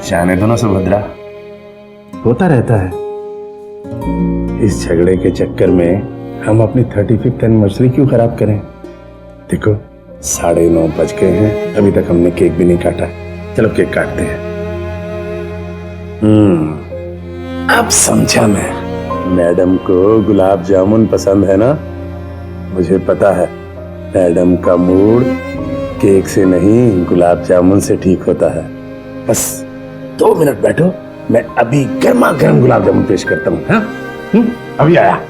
जाने दो ना सुभद्रा, होता रहता है। इस झगड़े के चक्कर में हम अपनी 35th एनिवर्सरी क्यों खराब करें? देखो 9:30 बज गए हैं, अभी तक हमने केक भी नहीं काटा। चलो केक काटते हैं। अब समझा मैं। मैडम को गुलाब जामुन पसंद है ना? मुझे पता है मैडम का मूड केक से नहीं गुलाब जामुन से ठीक होता है। बस 2 मिनट बैठो, मैं अभी गर्मा गर्म गुलाब जामुन पेश करता हूँ। हाँ? अभी आया।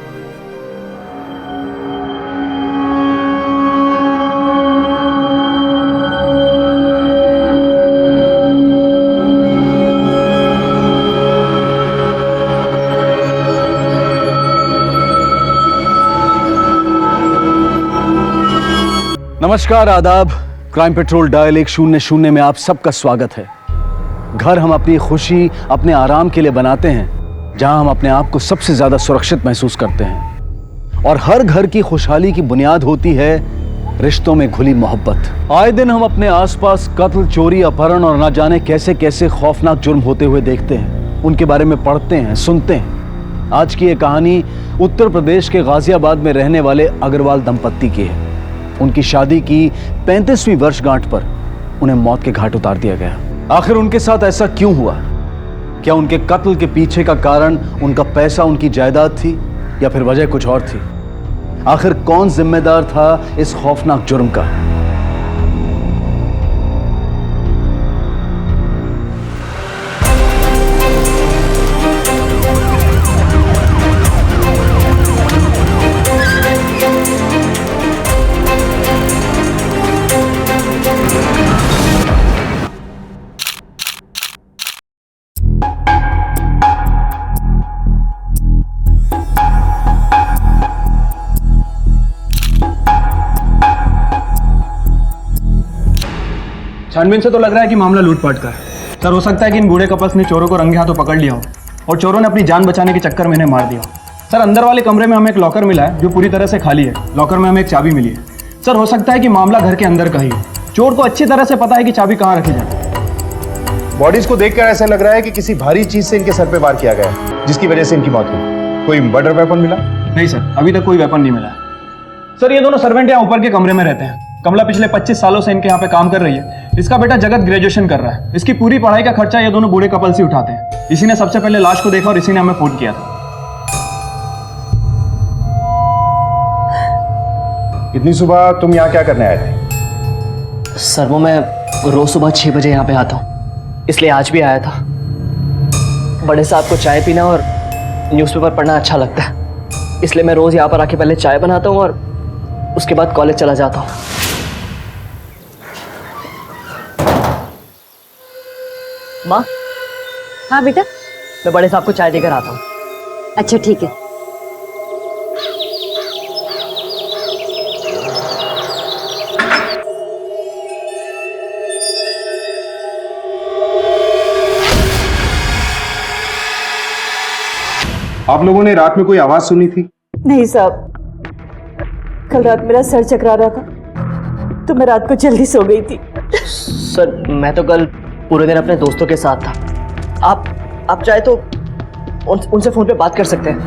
नमस्कार, आदाब। क्राइम पेट्रोल डायल 100 में आप सबका स्वागत है। घर हम अपनी खुशी, अपने आराम के लिए बनाते हैं, जहां हम अपने आप को सबसे ज्यादा सुरक्षित महसूस करते हैं। और हर घर की खुशहाली की बुनियाद होती है रिश्तों में घुली मोहब्बत। आए दिन हम अपने आसपास कत्ल, चोरी, अपहरण और ना जाने कैसे कैसे खौफनाक जुर्म होते हुए देखते हैं, उनके बारे में पढ़ते हैं, सुनते हैं। आज की ये कहानी उत्तर प्रदेश के गाजियाबाद में रहने वाले अग्रवाल दंपत्ति की है। उनकी शादी की 35वीं वर्षगांठ पर उन्हें मौत के घाट उतार दिया गया। आखिर उनके साथ ऐसा क्यों हुआ? क्या उनके कत्ल के पीछे का कारण उनका पैसा, उनकी जायदाद थी, या फिर वजह कुछ और थी? आखिर कौन जिम्मेदार था इस खौफनाक जुर्म का? छानबीन से तो लग रहा है कि मामला लूटपाट का है। सर, हो सकता है कि इन बूढ़े कपल्स ने चोरों को रंगे हाथों पकड़ लिया हो और चोरों ने अपनी जान बचाने के चक्कर में इन्हें मार दिया। सर, अंदर वाले कमरे में हमें एक लॉकर मिला है जो पूरी तरह से खाली है। लॉकर में हमें एक चाबी मिली है। सर, हो सकता है कि मामला घर के अंदर का ही है। चोर को अच्छी तरह से पता है कि चाबी कहाँ रखी जाती है। बॉडीज को देखकर ऐसा लग रहा है कि किसी भारी चीज से इनके सर पे वार किया गया है, जिसकी वजह से इनकी मौत हुई। कोई मर्डर वेपन मिला? नहीं सर, अभी तक कोई वेपन नहीं मिला है। सर, ये दोनों सर्वेंट यहाँ ऊपर के कमरे में रहते हैं। कमला पिछले 25 सालों से इनके यहाँ पे काम कर रही है। इसका बेटा जगत ग्रेजुएशन कर रहा है। इसकी पूरी पढ़ाई का खर्चा ये दोनों बूढ़े कपल से उठाते हैं। इसी ने सबसे पहले लाश को देखा और इसी ने हमें फोन किया था। इतनी सुबह तुम यहाँ क्या करने आए थे? सर, वो मैं रोज सुबह 6 बजे यहाँ पे आता हूँ, इसलिए आज भी आया था। बड़े साहब को चाय पीना और न्यूज़पेपर पढ़ना अच्छा लगता है, इसलिए मैं रोज यहाँ पर आके पहले चाय बनाता हूँ और उसके बाद कॉलेज चला जाता हूँ। माँ। हाँ बेटा। मैं बड़े साहब को चाय देकर आता हूँ। अच्छा ठीक है। आप लोगों ने रात में कोई आवाज सुनी थी? नहीं साहब, कल रात मेरा सर चकरा रहा था तो मैं रात को जल्दी सो गई थी। सर, मैं तो कल पूरे दिन अपने दोस्तों के साथ था। आप चाहे तो उनसे फोन पे बात कर सकते हैं।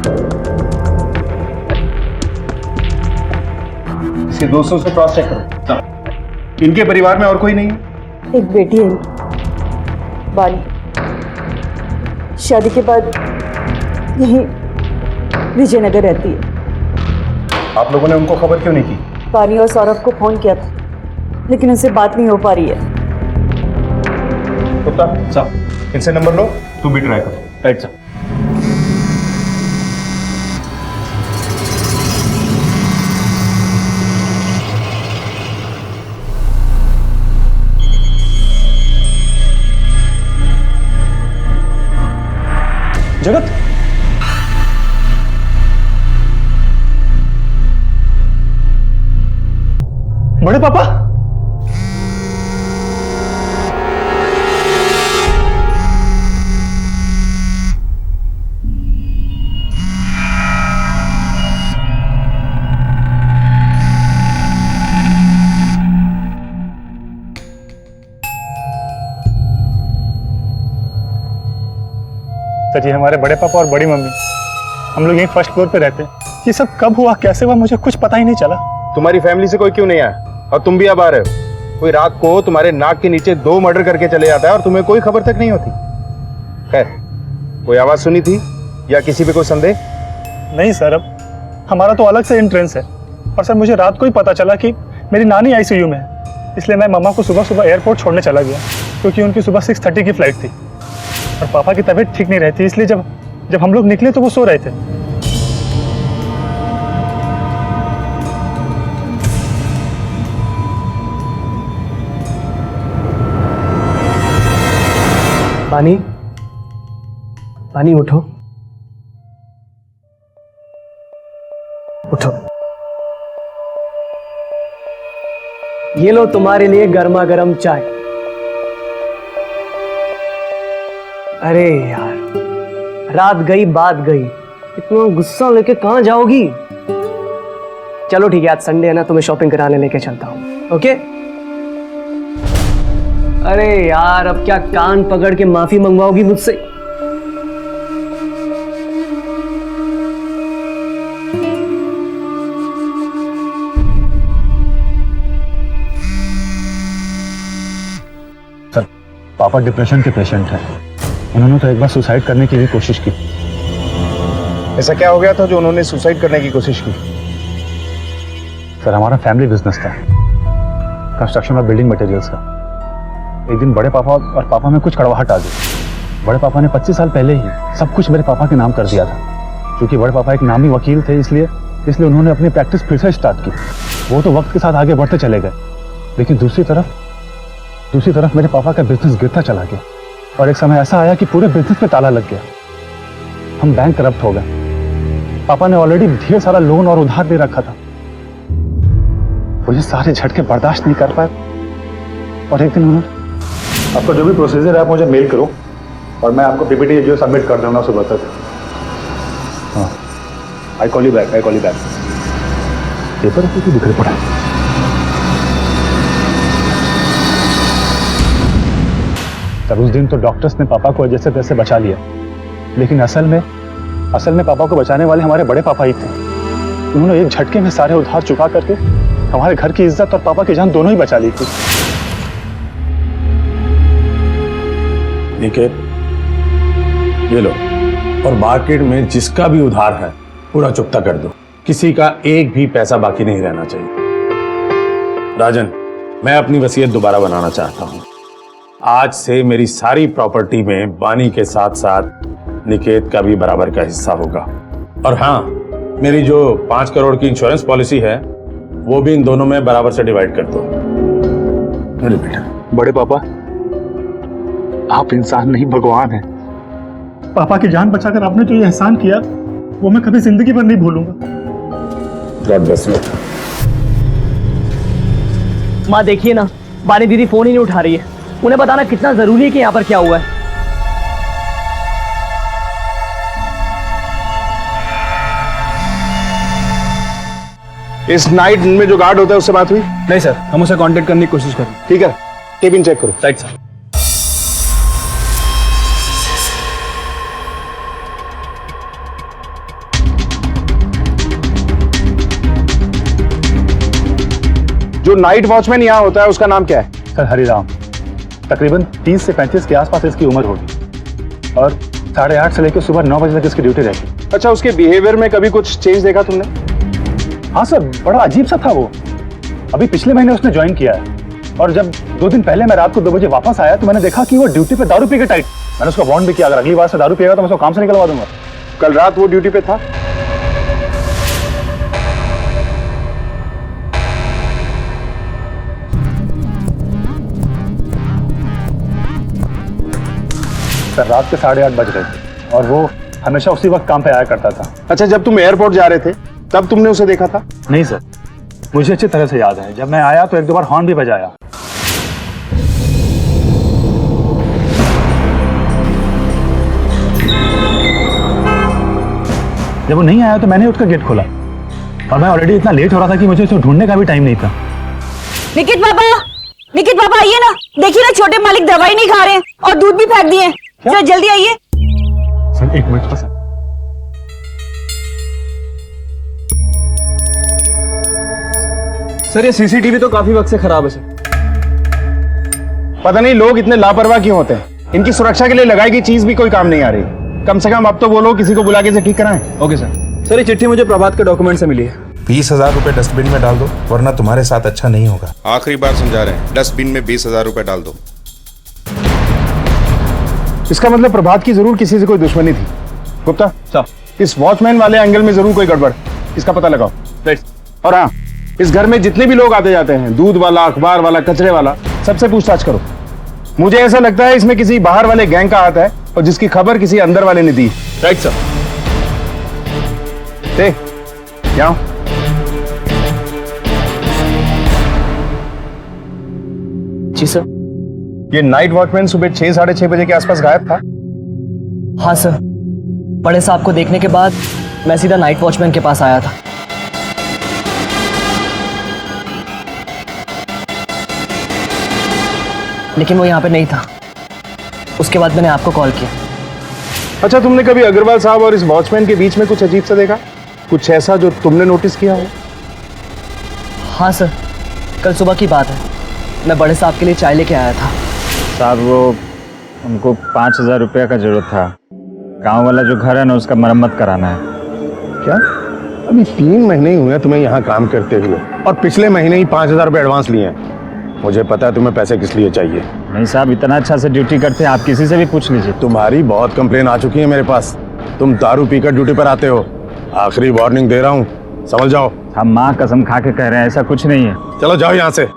इसके दोस्तों से क्रॉस चेक करो। इनके परिवार में और कोई नहीं है? एक बेटी है इनकी, बानी। शादी के बाद यही विजयनगर रहती है। आप लोगों ने उनको खबर क्यों नहीं की? बानी और सौरभ को फोन किया था, लेकिन उनसे बात नहीं हो पा रही है। कुत्ता साहब, इनसे नंबर लो, तू भी ट्राई कर। Right sir. जगत, बड़े पापा। सर ये हमारे बड़े पापा और बड़ी मम्मी, हम लोग यहीं फर्स्ट फ्लोर पे रहते हैं। ये सब कब हुआ, कैसे हुआ, मुझे कुछ पता ही नहीं चला। तुम्हारी फैमिली से कोई क्यों नहीं आया और तुम भी अब आ रहे हो? कोई रात को तुम्हारे नाक के नीचे 2 मर्डर करके चले जाता है और तुम्हें कोई खबर तक नहीं होती। खैर, कोई आवाज सुनी थी या किसी पे कोई संदेह? नहीं सर, अब हमारा तो अलग से एंट्रेंस है। और सर मुझे रात को ही पता चला कि मेरी नानी आईसीयू में है, इसलिए मैं मम्मा को सुबह सुबह एयरपोर्ट छोड़ने चला गया, क्योंकि उनकी सुबह 6:30 की फ्लाइट थी और पापा की तबीयत ठीक नहीं रहती, इसलिए जब हम लोग निकले तो वो सो रहे थे। पानी पानी, उठो उठो। ये लो तुम्हारे लिए गर्मा गर्म चाय। अरे यार, रात गई बात गई, इतना गुस्सा लेके कहां जाओगी? चलो ठीक है, आज संडे है ना, तुम्हें शॉपिंग कराने लेके चलता हूं। ओके? अरे यार, अब क्या कान पकड़ के माफी मंगवाओगी मुझसे? सर पापा डिप्रेशन के पेशेंट हैं, उन्होंने तो एक बार सुसाइड करने की भी कोशिश की। ऐसा क्या हो गया था जो उन्होंने सुसाइड करने की कोशिश की? सर हमारा फैमिली बिजनेस था, कंस्ट्रक्शन और बिल्डिंग मटेरियल्स का। एक दिन बड़े पापा और पापा में कुछ कड़वाहट आ गई। बड़े पापा ने 25 साल पहले ही सब कुछ मेरे पापा के नाम कर दिया था। क्योंकि बड़े पापा एक नामी वकील थे, इसलिए उन्होंने अपनी प्रैक्टिस फिर से स्टार्ट की। वो तो वक्त के साथ आगे बढ़ते चले गए, लेकिन दूसरी तरफ मेरे पापा का बिजनेस गिरता चला गया और एक समय ऐसा आया कि पूरे बिजनेस पे ताला लग गया। हम बैंक करप्ट हो गए। पापा ने ऑलरेडी ढेर सारा लोन और उधार दे रखा था। वो ये सारे झटके बर्दाश्त नहीं कर पाए और एक दिन उन्होंने, आपका जो भी प्रोसीजर है आप मुझे मेल करो और मैं आपको पीपीटी जो सबमिट कर दूंगा सुबह तक। हाँ, I call you back. Paper क्यों दिख रहे पड़ा? तब उस दिन तो डॉक्टर्स ने पापा को जैसे तैसे बचा लिया, लेकिन असल में पापा को बचाने वाले हमारे बड़े पापा ही थे। उन्होंने एक झटके में सारे उधार चुका करके हमारे घर की इज्जत और पापा की जान दोनों ही बचा ली थी। निकेत, ये लो, और मार्केट में जिसका भी उधार है पूरा चुकता कर दो। किसी का एक भी पैसा बाकी नहीं रहना चाहिए। राजन, मैं अपनी वसीयत दोबारा बनाना चाहता हूँ। आज से मेरी सारी प्रॉपर्टी में बानी के साथ साथ निकेत का भी बराबर का हिस्सा होगा। और हाँ, मेरी जो 5 करोड़ की इंश्योरेंस पॉलिसी है वो भी इन दोनों में बराबर से डिवाइड कर दो। मेरे बेटा। बड़े पापा, आप इंसान नहीं भगवान हैं। पापा की जान बचाकर आपने जो ये एहसान किया वो मैं कभी जिंदगी भर नहीं भूलूंगा। God bless you. माँ देखिए ना, बानी दीदी फोन ही नहीं उठा रही है। उन्हें बताना कितना जरूरी है कि यहाँ पर क्या हुआ है। इस नाइट में जो गार्ड होता है उससे बात हुई? नहीं सर, हम उसे कांटेक्ट करने की कोशिश करें। ठीक है, केबिन चेक करो। Right sir. जो नाइट वॉचमैन यहाँ होता है उसका नाम क्या है? सर हरिराम। तकरीबन 30 से 35 के आसपास इसकी उम्र होगी और 8:30 से लेकर सुबह 9 बजे तक इसकी ड्यूटी रहती। अच्छा, उसके बिहेवियर में कभी कुछ चेंज देखा तुमने? हाँ सर, बड़ा अजीब सा था वो। अभी पिछले महीने उसने ज्वाइन किया है और जब 2 दिन पहले मैं रात को 2 बजे वापस आया तो मैंने देखा कि वो ड्यूटी पे दारू पी के टाइट। मैंने उसको वार्न भी किया, अगर अगली बार से दारू पिएगा तो मैं उसको काम से निकलवा दूंगा। कल रात वो ड्यूटी पे था? सर रात के 8:30 बज रहे थे और वो हमेशा उसी वक्त काम पे आया करता था। अच्छा, जब तुम एयरपोर्ट जा रहे थे तब तुमने उसे देखा था? नहीं सर, मुझे अच्छी तरह से याद है। जब मैं आया तो 1-2 बार हॉर्न भी बजाया। जब वो नहीं आया तो मैंने उसका गेट खोला और मैं ऑलरेडी इतना लेट हो रहा था कि मुझे उसे ढूंढने का भी टाइम नहीं था। निकित पापा आइए ना, देखिए ना छोटे मालिक दवाई नहीं खा रहे हैं और दूध भी फेंक दिए। जरा जल्दी आइए। सर एक मिनट सर। सर ये सीसीटीवी तो काफी वक्त से खराब है सर। पता नहीं लोग इतने लापरवाह क्यों होते हैं। इनकी सुरक्षा के लिए लगाई गई चीज भी कोई काम नहीं आ रही। कम से कम अब तो वो लोग किसी को बुला के इसे ठीक कराएं। Okay sir. सर ये चिट्ठी मुझे प्रभात के डॉक्यूमेंट से मिली है। 20,000 रुपए डस्टबिन में डाल दो, वरना तुम्हारे साथ अच्छा नहीं होगा। आखिरी बार समझा रहे हैं, डस्टबिन में 20,000 रुपए डाल दो। इसका मतलब प्रभात की जरूर किसी से कोई दुश्मनी थी। गुप्ता साहब, इस वॉचमैन वाले एंगल में जरूर कोई गड़बड़, इसका पता लगाओ। राइट। और हाँ, इस घर में जितने भी लोग आते जाते हैं, दूध वाला, अखबार वाला, कचरे वाला, सबसे पूछताछ करो। मुझे ऐसा लगता है इसमें किसी बाहर वाले गैंग का हाथ है और जिसकी खबर किसी अंदर वाले ने दी। Right sir. क्या जी सर। ये नाइट वॉचमैन सुबह 6 साढ़े 6 बजे के आसपास गायब था। हाँ सर, बड़े साहब को देखने के बाद मैं सीधा नाइट वॉचमैन के पास आया था। लेकिन वो यहाँ पे नहीं था। उसके बाद मैंने आपको कॉल किया। अच्छा, तुमने कभी अग्रवाल साहब और इस वॉचमैन के बीच में कुछ अजीब सा देखा? कुछ ऐसा जो तुमने नोटिस किया हो? हाँ सर, कल सुबह की बात है। मैं बड़े साहब के लिए चाय लेके आया था। साहब वो उनको 5,000 रुपये का जरूरत था। गांव वाला जो घर है ना, उसका मरम्मत कराना है। क्या? अभी 3 महीने ही हुए हैं तुम्हें यहाँ काम करते हुए, और पिछले महीने ही 5,000 रुपये एडवांस लिए हैं। मुझे पता है तुम्हें पैसे किस लिए चाहिए। नहीं साहब, इतना अच्छा से ड्यूटी करते हैं, आप किसी से भी पूछ लीजिए। तुम्हारी बहुत कंप्लेन आ चुकी है मेरे पास। तुम दारू पीकर ड्यूटी पर आते हो। आखिरी वार्निंग दे रहा हूँ, समझ जाओ। हम माँ कसम खा के कह रहे हैं, ऐसा कुछ नहीं है। चलो जाओ यहाँ से।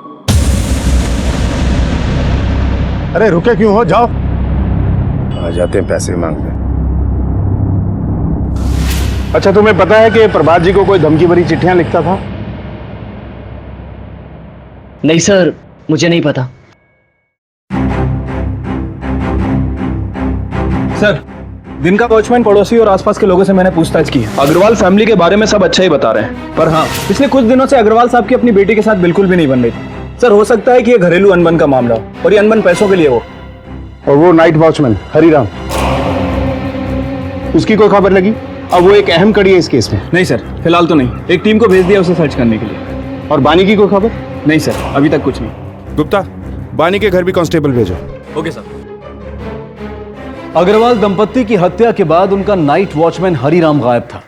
अरे रुके क्यों हो, जाओ। आ जाते हैं पैसे मांगने। अच्छा, तुम्हें पता है कि प्रभात जी को कोई धमकी भरी चिट्ठियां लिखता था? नहीं सर, मुझे नहीं पता। सर, दिन का वॉचमैन पड़ोसी और आसपास के लोगों से मैंने पूछताछ की है। अग्रवाल फैमिली के बारे में सब अच्छा ही बता रहे हैं, पर हाँ, पिछले कुछ दिनों से अग्रवाल साहब की अपनी बेटी के साथ बिल्कुल भी नहीं बन रही थी। सर, हो सकता है कि ये घरेलू अनबन का मामला हो, और ये अनबन पैसों के लिए हो। और वो नाइट वॉचमैन हरिराम, उसकी कोई खबर लगी? अब वो एक अहम कड़ी है इस केस में। नहीं सर, फिलहाल तो नहीं। एक टीम को भेज दिया उसे सर्च करने के लिए। और बानी की कोई खबर? नहीं सर, अभी तक कुछ नहीं। गुप्ता, बानी के घर भी कांस्टेबल भेजो। Okay sir. अग्रवाल दंपत्ति की हत्या के बाद उनका नाइट वॉचमैन हरिराम गायब था।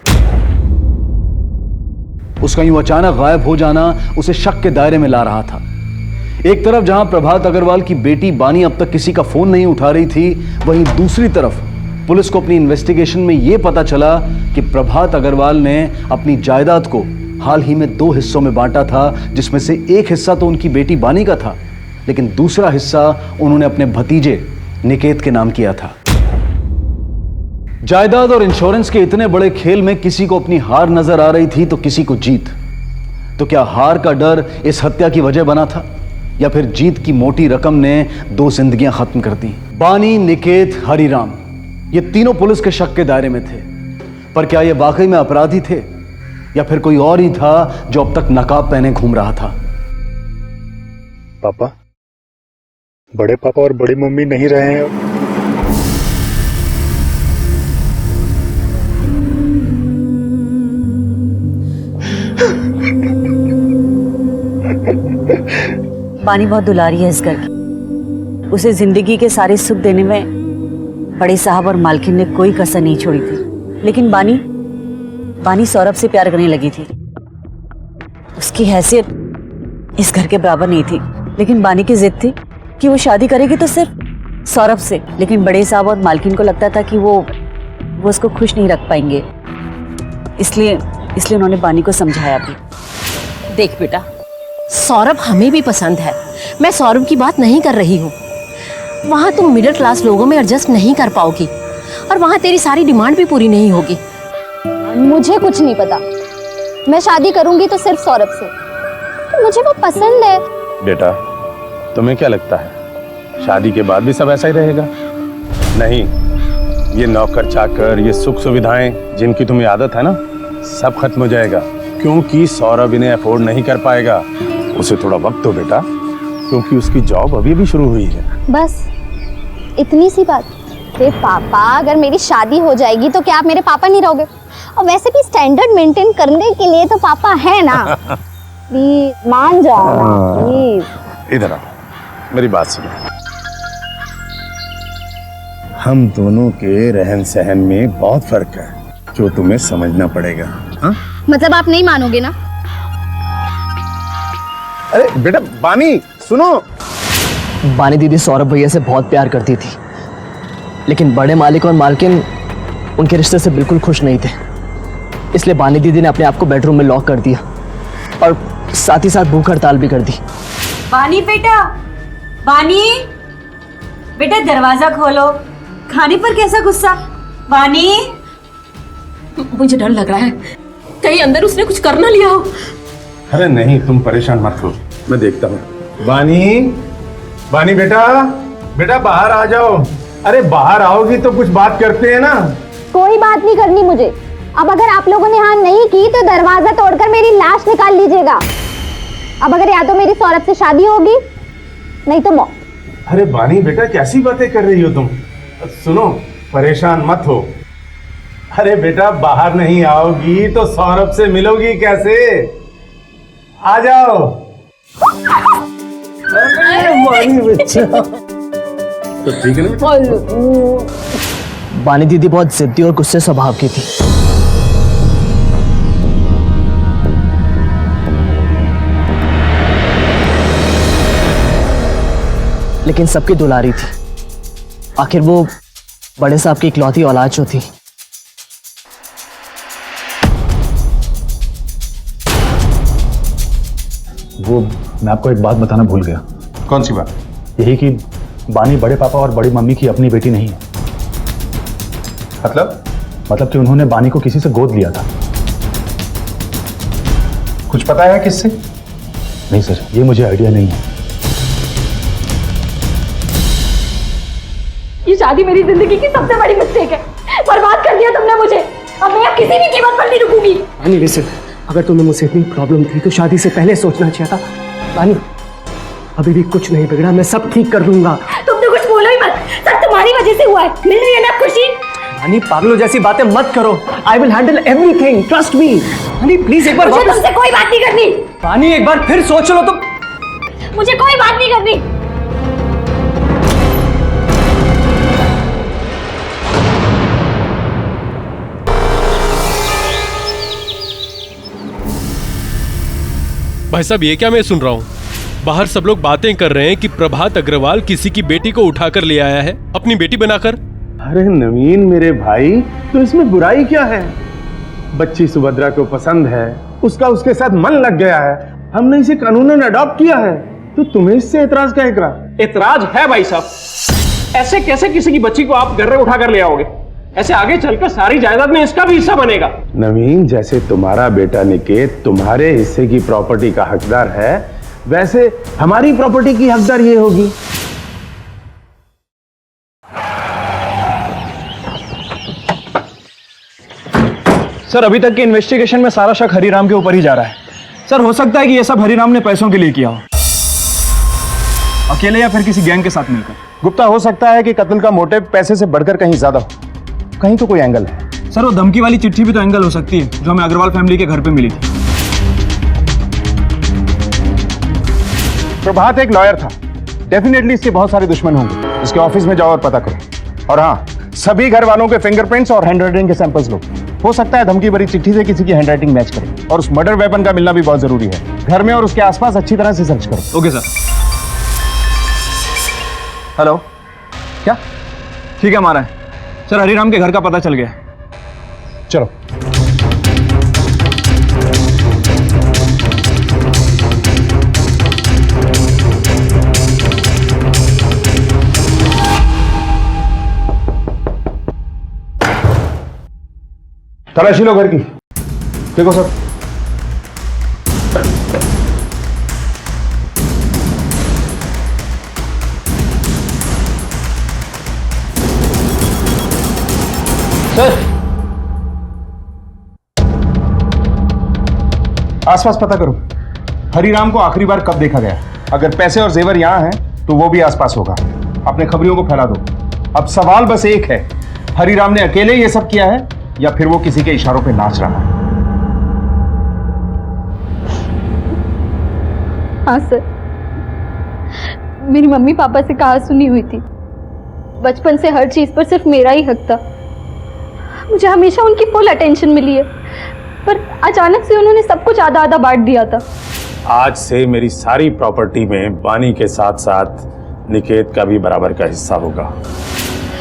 उसका यूं अचानक गायब हो जाना उसे शक के दायरे में ला रहा था। एक तरफ जहां प्रभात अग्रवाल की बेटी बानी अब तक किसी का फोन नहीं उठा रही थी, वहीं दूसरी तरफ पुलिस को अपनी इन्वेस्टिगेशन में यह पता चला कि प्रभात अग्रवाल ने अपनी जायदाद को हाल ही में 2 हिस्सों में बांटा था, जिसमें से एक हिस्सा तो उनकी बेटी बानी का था, लेकिन दूसरा हिस्सा उन्होंने अपने भतीजे निकेत के नाम किया था। जायदाद और इंश्योरेंस के इतने बड़े खेल में किसी को अपनी हार नजर आ रही थी तो किसी को जीत। तो क्या हार का डर इस हत्या की वजह बना था, या फिर जीत की मोटी रकम ने 2 जिंदगियां खत्म कर दी? बानी, निकेत, हरिराम, ये तीनों पुलिस के शक के दायरे में थे, पर क्या ये वाकई में अपराधी थे, या फिर कोई और ही था जो अब तक नकाब पहने घूम रहा था? पापा, बड़े पापा और बड़ी मम्मी नहीं रहे हैं। बानी बहुत दुलारी है इस घर की। उसे जिंदगी के सारे सुख देने में बड़े साहब और मालकिन ने कोई कसर नहीं छोड़ी थी। लेकिन बानी सौरभ से प्यार करने लगी थी। उसकी हैसियत इस घर के बराबर नहीं थी, लेकिन बानी की जिद थी कि वो शादी करेगी तो सिर्फ सौरभ से। लेकिन बड़े साहब और मालकिन को लगता था कि वो उसको खुश नहीं रख पाएंगे, इसलिए उन्होंने बानी को समझाया भी। देख बेटा, सौरभ हमें भी पसंद है। मैं सौरभ की बात नहीं कर रही हूँ। वहाँ तुम मिडिल क्लास लोगों में एडजस्ट नहीं कर पाओगी, और वहाँ तेरी सारी डिमांड भी पूरी नहीं होगी। मुझे कुछ नहीं पता। मैं शादी करूंगी तो सिर्फ सौरभ से, तो मुझे वो पसंद है। बेटा, तुम्हें क्या लगता है शादी के बाद भी सब ऐसा ही रहेगा? नहीं, ये नौकर चाकर, ये सुख सुविधाएं जिनकी तुम्हें आदत है ना, सब खत्म हो जाएगा, क्योंकि सौरभ इन्हें अफोर्ड नहीं कर पाएगा। उसे थोड़ा वक्त दो बेटा, क्योंकि उसकी जॉब अभी भी शुरू हुई है। बस इतनी सी बात। अरे पापा, अगर मेरी शादी हो जाएगी तो क्या आप मेरे पापा नहीं रहोगे? और वैसे भी स्टैंडर्ड मेंटेन करने के लिए तो पापा है ना। प्लीज मान जाओ ना, प्लीज। इधर आओ, मेरी बात सुनो। हम दोनों के रहन सहन में बहुत फर्क है, जो तुम्हें समझना पड़ेगा। हाँ? मतलब आप नहीं मानोगे ना? अरे बेटा बानी सुनो। बानी दीदी सौरभ भैया से बहुत प्यार करती थी, लेकिन बड़े मालिक और मालकिन उनके रिश्ते से बिल्कुल खुश नहीं थे। इसलिए बानी दीदी ने अपने आप को बेडरूम में लॉक कर दिया और साथ ही साथ भूख हड़ताल भी कर दी। बानी बेटा, बानी बेटा दरवाजा खोलो। खाने पर कैसा गुस्सा? बानी, मुझे डर लग रहा है, कहीं अंदर उसने कुछ कर ना लिया हो। अरे नहीं, तुम परेशान मत हो, मैं देखता हूँ। बानी, बानी बेटा, बेटा बाहर आ जाओ। अरे बाहर आओगी तो कुछ बात करते हैं ना। कोई बात नहीं करनी मुझे। अब अगर आप लोगों ने हाँ नहीं की तो दरवाजा तोड़कर मेरी लाश निकाल लीजिएगा। अब अगर या तो मेरी सौरभ से शादी होगी, नहीं तो मौत। अरे बानी बेटा कैसी बातें कर रही हो तुम? सुनो, परेशान मत हो। अरे बेटा बाहर नहीं आओगी तो सौरभ से मिलोगी कैसे? आ जाओ। अरे बानी बच्चा, तो ठीक है ना? बानी दीदी बहुत जिद्दी और गुस्से स्वभाव की थी। लेकिन सबकी दुलारी थी। आखिर वो बड़े साहब की इकलौती औलाद जो थी। वो मैं आपको एक बात बताना भूल गया। कौन सी बात? यही कि बानी बड़े पापा और बड़ी मम्मी की अपनी बेटी नहीं है। मतलब कि उन्होंने बानी को किसी से गोद लिया था। कुछ पता है किससे? नहीं सर, ये मुझे आइडिया नहीं है। ये शादी मेरी जिंदगी की सबसे बड़ी मिस्टेक है। बर्बाद कर दिया तुमने मुझे। अब मैं किसी भी कीमत पर नहीं रुकूंगी। बानी लिसन, अगर तुम्हें मुझसे इतनी प्रॉब्लम थी तो शादी से पहले सोचना चाहिए था। बानी, अभी भी कुछ नहीं बिगड़ा, मैं सब ठीक कर लूंगा। तुम तो कुछ बोलो ही मत, सब तुम्हारी वजह से हुआ है। मिल रही है ना खुशी? बानी पागलों जैसी बातें मत करो। I will handle everything, trust me. बानी प्लीज एक बार मुझे वापस। तुमसे कोई बात नहीं करनी। बानी एक बार फिर सोच लो तुम। मुझे कोई बात नहीं करनी। भाई साहब, ये क्या मैं सुन रहा हूँ? बाहर सब लोग बातें कर रहे हैं कि प्रभात अग्रवाल किसी की बेटी को उठाकर ले आया है अपनी बेटी बनाकर। अरे नवीन मेरे भाई, तो इसमें बुराई क्या है? बच्ची सुभद्रा को पसंद है, उसका उसके साथ मन लग गया है, हमने इसे कानूनन अडॉप्ट किया है, तो तुम्हें इससे एतराज क्या है? एतराज है भाई साहब। ऐसे कैसे किसी की बच्ची को आप घर में उठा कर ले आओगे? ऐसे आगे चलकर सारी जायदाद में इसका भी हिस्सा बनेगा। नवीन, जैसे तुम्हारा बेटा निकेत तुम्हारे हिस्से की प्रॉपर्टी का हकदार है, वैसे हमारी प्रॉपर्टी की हकदार ये होगी। सर, अभी तक के इन्वेस्टिगेशन में सारा शक हरिराम के ऊपर ही जा रहा है। सर, हो सकता है कि ये सब हरिराम ने पैसों के लिए किया हो, अकेले या फिर किसी गैंग के साथ मिलकर। गुप्ता, हो सकता है कि कत्ल का मोटिव पैसे से बढ़कर कहीं ज्यादा हो। कहीं तो कोई एंगल है। सर, वो धमकी वाली चिट्ठी भी तो एंगल हो सकती है जो हमें अग्रवाल फैमिली के घर पे मिली थी। प्रभात एक लॉयर था, डेफिनेटली इसके बहुत सारे दुश्मन होंगे। इसके ऑफिस में जाओ और पता करो। और हाँ, सभी घर वालों के फिंगरप्रिंट्स और हैंडराइटिंग के सैंपल्स लो। हो सकता है धमकी भरी चिट्ठी से किसी की हैंडराइटिंग मैच करे। और उस मर्डर वेपन का मिलना भी बहुत जरूरी है। घर में और उसके आसपास अच्छी तरह से सर्च करो। Okay sir. हेलो, क्या? ठीक है, हमारा है सर। हरिराम के घर का पता चल गया। चलो। तलाशी लो घर की। देखो सर, आसपास पता करो हरिराम को आखिरी बार कब देखा गया। अगर पैसे और जेवर यहां हैं तो वो भी आसपास होगा। अपने खबरियों को फैला दो। अब सवाल बस एक है, हरिराम ने अकेले ये सब किया है या फिर वो किसी के इशारों पे नाच रहा है? हाँ सर, मेरी मम्मी पापा से कहा सुनी हुई थी। बचपन से हर चीज पर सिर्फ मेरा ही हक था। मुझे हमेशा उनकी फुल अटेंशन मिली है, पर अचानक से उन्होंने सब कुछ आधा आधा बांट दिया था। आज से मेरी सारी प्रॉपर्टी में बानी के साथ साथ निकेत का भी बराबर का हिस्सा होगा।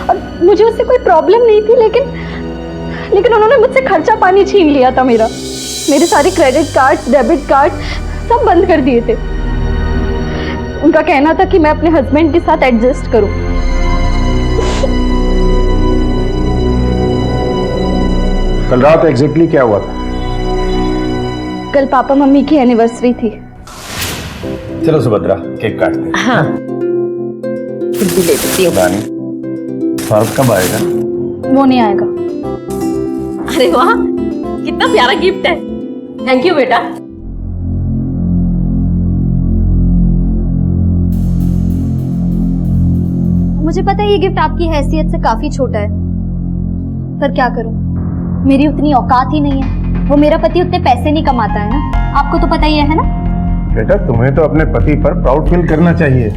और मुझे उससे कोई प्रॉब्लम नहीं थी, लेकिन उन्होंने मुझसे खर्चा पानी छीन लिया था। मेरे सारे क्रेडिट कार्ड्स, डेबिट कार्ड सब बंद कर दिए थे। उनका कहना था कि मैं अपने हस्बैंड के साथ एडजस्ट करूं। कल रात एग्जैक्टली क्या हुआ था? कल पापा मम्मी की एनिवर्सरी थी। चलो सुभद्रा, केक काटते हैं। हाँ, भी ले देती हूँ। रानी, सौरभ कब आएगा? वो नहीं आएगा। अरे वाह, कितना प्यारा गिफ्ट है। थैंक यू बेटा। मुझे पता है ये गिफ्ट आपकी हैसियत से काफी छोटा है, पर क्या करूं, मेरी उतनी औकात ही नहीं है। वो मेरा पति उतने पैसे नहीं कमाता है ना, आपको तो पता ही है ना? बेटा, तुम्हें तो अपने पति पर प्राउड फील करना चाहिए।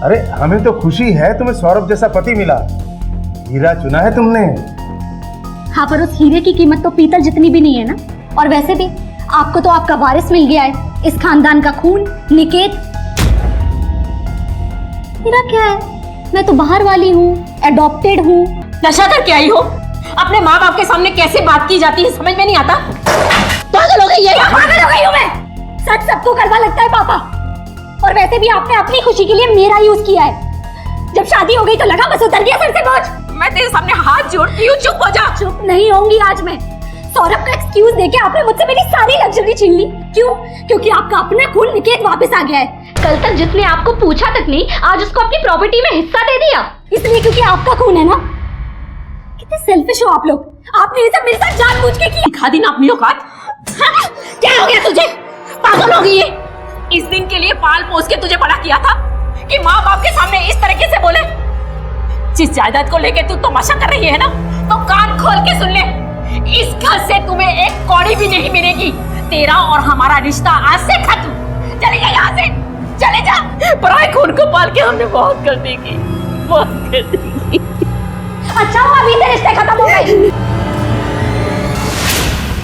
अरे हमें तो खुशी है तुम्हें सौरभ जैसा पति मिला। हीरा चुना है तुमने। हाँ, पर उस हीरे की कीमत तो पीतल जितनी भी नहीं है ना। और वैसे भी आपको तो आपका वारिस मिल गया है, इस खानदान का खून, निकेत। हीरा क्या है? मैं तो बाहर वाली हूँ, एडॉप्टेड हूँ। नशा करके आई हो? अपने माँ बाप के सामने कैसे बात की जाती है समझ में नहीं आता। पागल हो गई है? पागल हो गई हूँ मैं? सच सबको करवा लगता है पापा। और वैसे भी आपने अपनी खुशी के लिए मेरा यूज किया है। जब शादी हो गई तो लगा बस उतर गया सर से बोझ। मैं तेरे सामने हाथ जोड़ती हूँ, चुप हो जा। चुप नहीं होंगी आज मैं। सौरभ का एक्सक्यूज देके आपने मुझसे मेरी सारी लग्जरी छीन ली। क्यों? क्योंकि आपका अपना खून निकेत वापस आ गया है। कल तक जिसने आपको पूछा तक नहीं, आज उसको अपनी प्रॉपर्टी में हिस्सा दे दिया, इसलिए क्योंकि आपका खून है ना। कितने सेल्फिश हो आप लोग। आपने ये सब मेरे साथ जानबूझ के किया। दिखा दी ना अपनी औकात। क्या हो गया तुझे? पागल हो गई है? इस दिन के लिए पाल पोस के तुझे बड़ा किया था कि माँ बाप के सामने इस तरीके से बोले। जिस जायदाद को लेके तू तमाशा कर रही है ना, तो कान खोल के सुन ले, इस घर से तुम्हें एक कौड़ी भी नहीं मिलेगी। तेरा और हमारा रिश्ता आज से खत्म। चले जा यहाँ से, चले जा। पराए खून को पाल के हमने बहुत कर देगी, बहुत कर देगी। अच्छा हुआ अभी से रिश्ते खत्म हो गए।